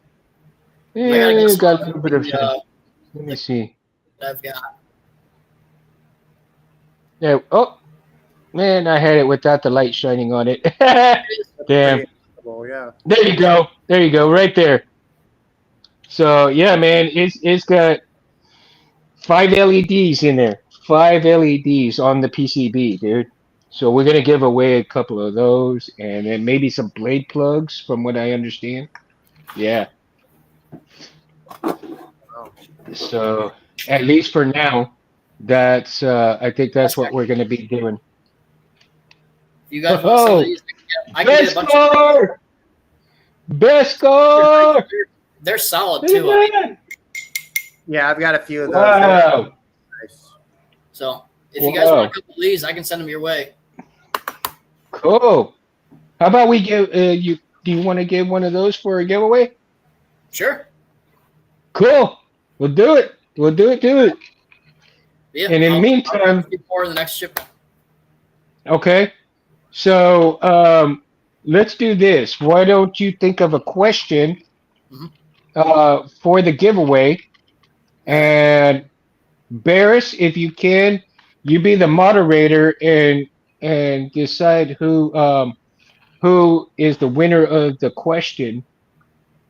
I gotta get some Got a of little bit of shine. Let me the see. that I've got. Yeah. Oh man, I had it without the light shining on it. That's Damn. pretty incredible. Yeah. There you go. There you go. Right there. So yeah, man, it's got five LEDs in there. Five LEDs on the PCB, dude. So we're gonna give away a couple of those, and then maybe some blade plugs, from what I understand. Yeah. Oh, So at least for now, that's I think that's That's what right. we're gonna be doing. If you guys want some of Oh, these, I can get a best bunch of. car! Best car! They're solid Look at too. I mean, that! yeah, I've got a few of those. They're Wow! nice. so if you guys want a Wow! couple of these, I can send them your way. Cool. How about we give you? Do you want to give one of those for a giveaway? Sure. Cool. We'll do it. We'll do it. Do it. Yeah. And in the I'll grab meantime, a few more in the next shipment. okay. So let's do this. Why don't you think of a question Mhm. for the giveaway? All right. And Barris, if you can, you be the moderator and decide who is the winner of the question,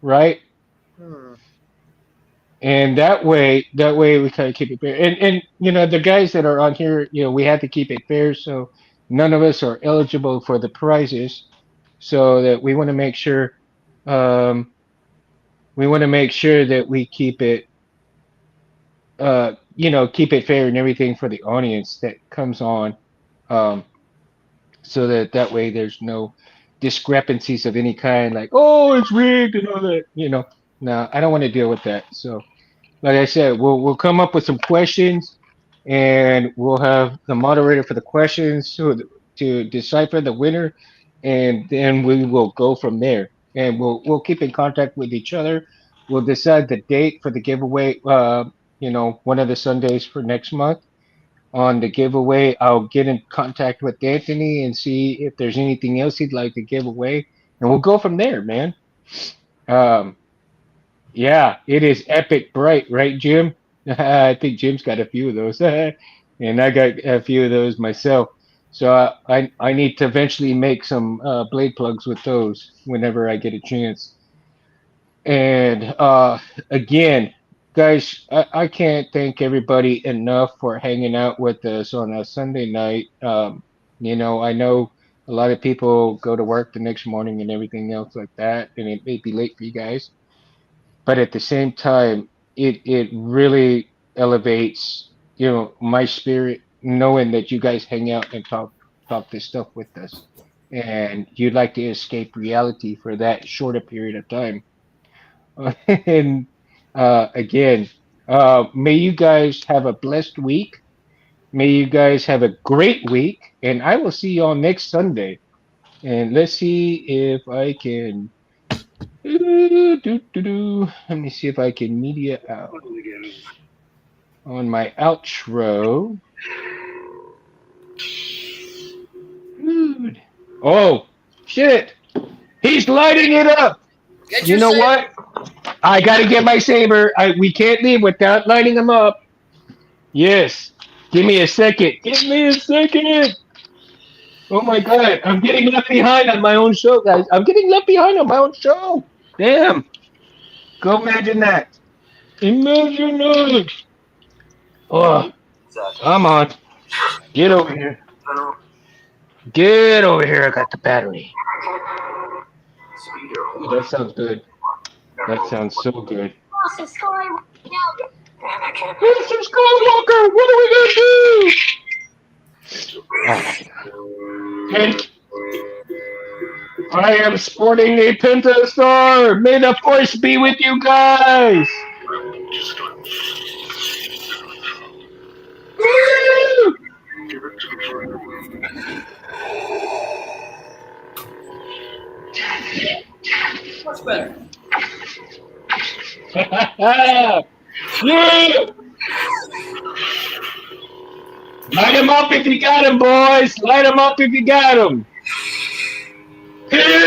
right? Hmm. And that way we kind of keep it fair. And the guys that are on here, we have to keep it fair, so none of us are eligible for the prizes. So that um, we want to make sure that we keep it fair and everything for the audience that comes on, um, so that way there's no discrepancies of any kind, like, oh, it's rigged and all that. No, I don't want to deal with that. So like I said, we'll come up with some questions, and we'll have the moderator for the questions to decipher the winner, and then we will go from there. And we'll keep in contact with each other. We'll decide the date for the giveaway. One of the Sundays for next month on the giveaway. I'll get in contact with Anthony and see if there's anything else he'd like to give away, and we'll go from there, man. Um, yeah, it is epic bright, right, Jim? I think Jim's got a few of those, and I got a few of those myself. So I need to eventually make some blade plugs with those whenever I get a chance. And again, guys, I can't thank everybody enough for hanging out with us on a Sunday night. I know a lot of people go to work the next morning and everything else like that, and it may be late for you guys, but at the same time, it really elevates my spirit, knowing that you guys hang out and talk this stuff with us, and you'd like to escape reality for that shorter period of time. And again, may you guys have a blessed week. May you guys have a great week, and I will see y'all next Sunday. And let's see if I can let me see if I can media out on my outro. Dude. Oh, shit. He's lighting it up. Get You your know saber. what? I got to get my saber. We can't leave without lighting him up. Yes. Give me a second. Give me a second. Oh my God. I'm getting left behind on my own show, guys. I'm getting left behind on my own show. Damn. Go imagine that. Imagine that. Oh, Exactly. come on. Get over here. General, Get over here. I got the battery. speeder, Ooh, that sounds good. That sounds so good. Mr. Skywalker, what are we gonna do? Oh my God. And I am sporting a Pentastar. May the force be with you guys. Woo! Give it to the driver. Much better. Yeah! Light him up if you got him, boys. Light him up if you got him. Here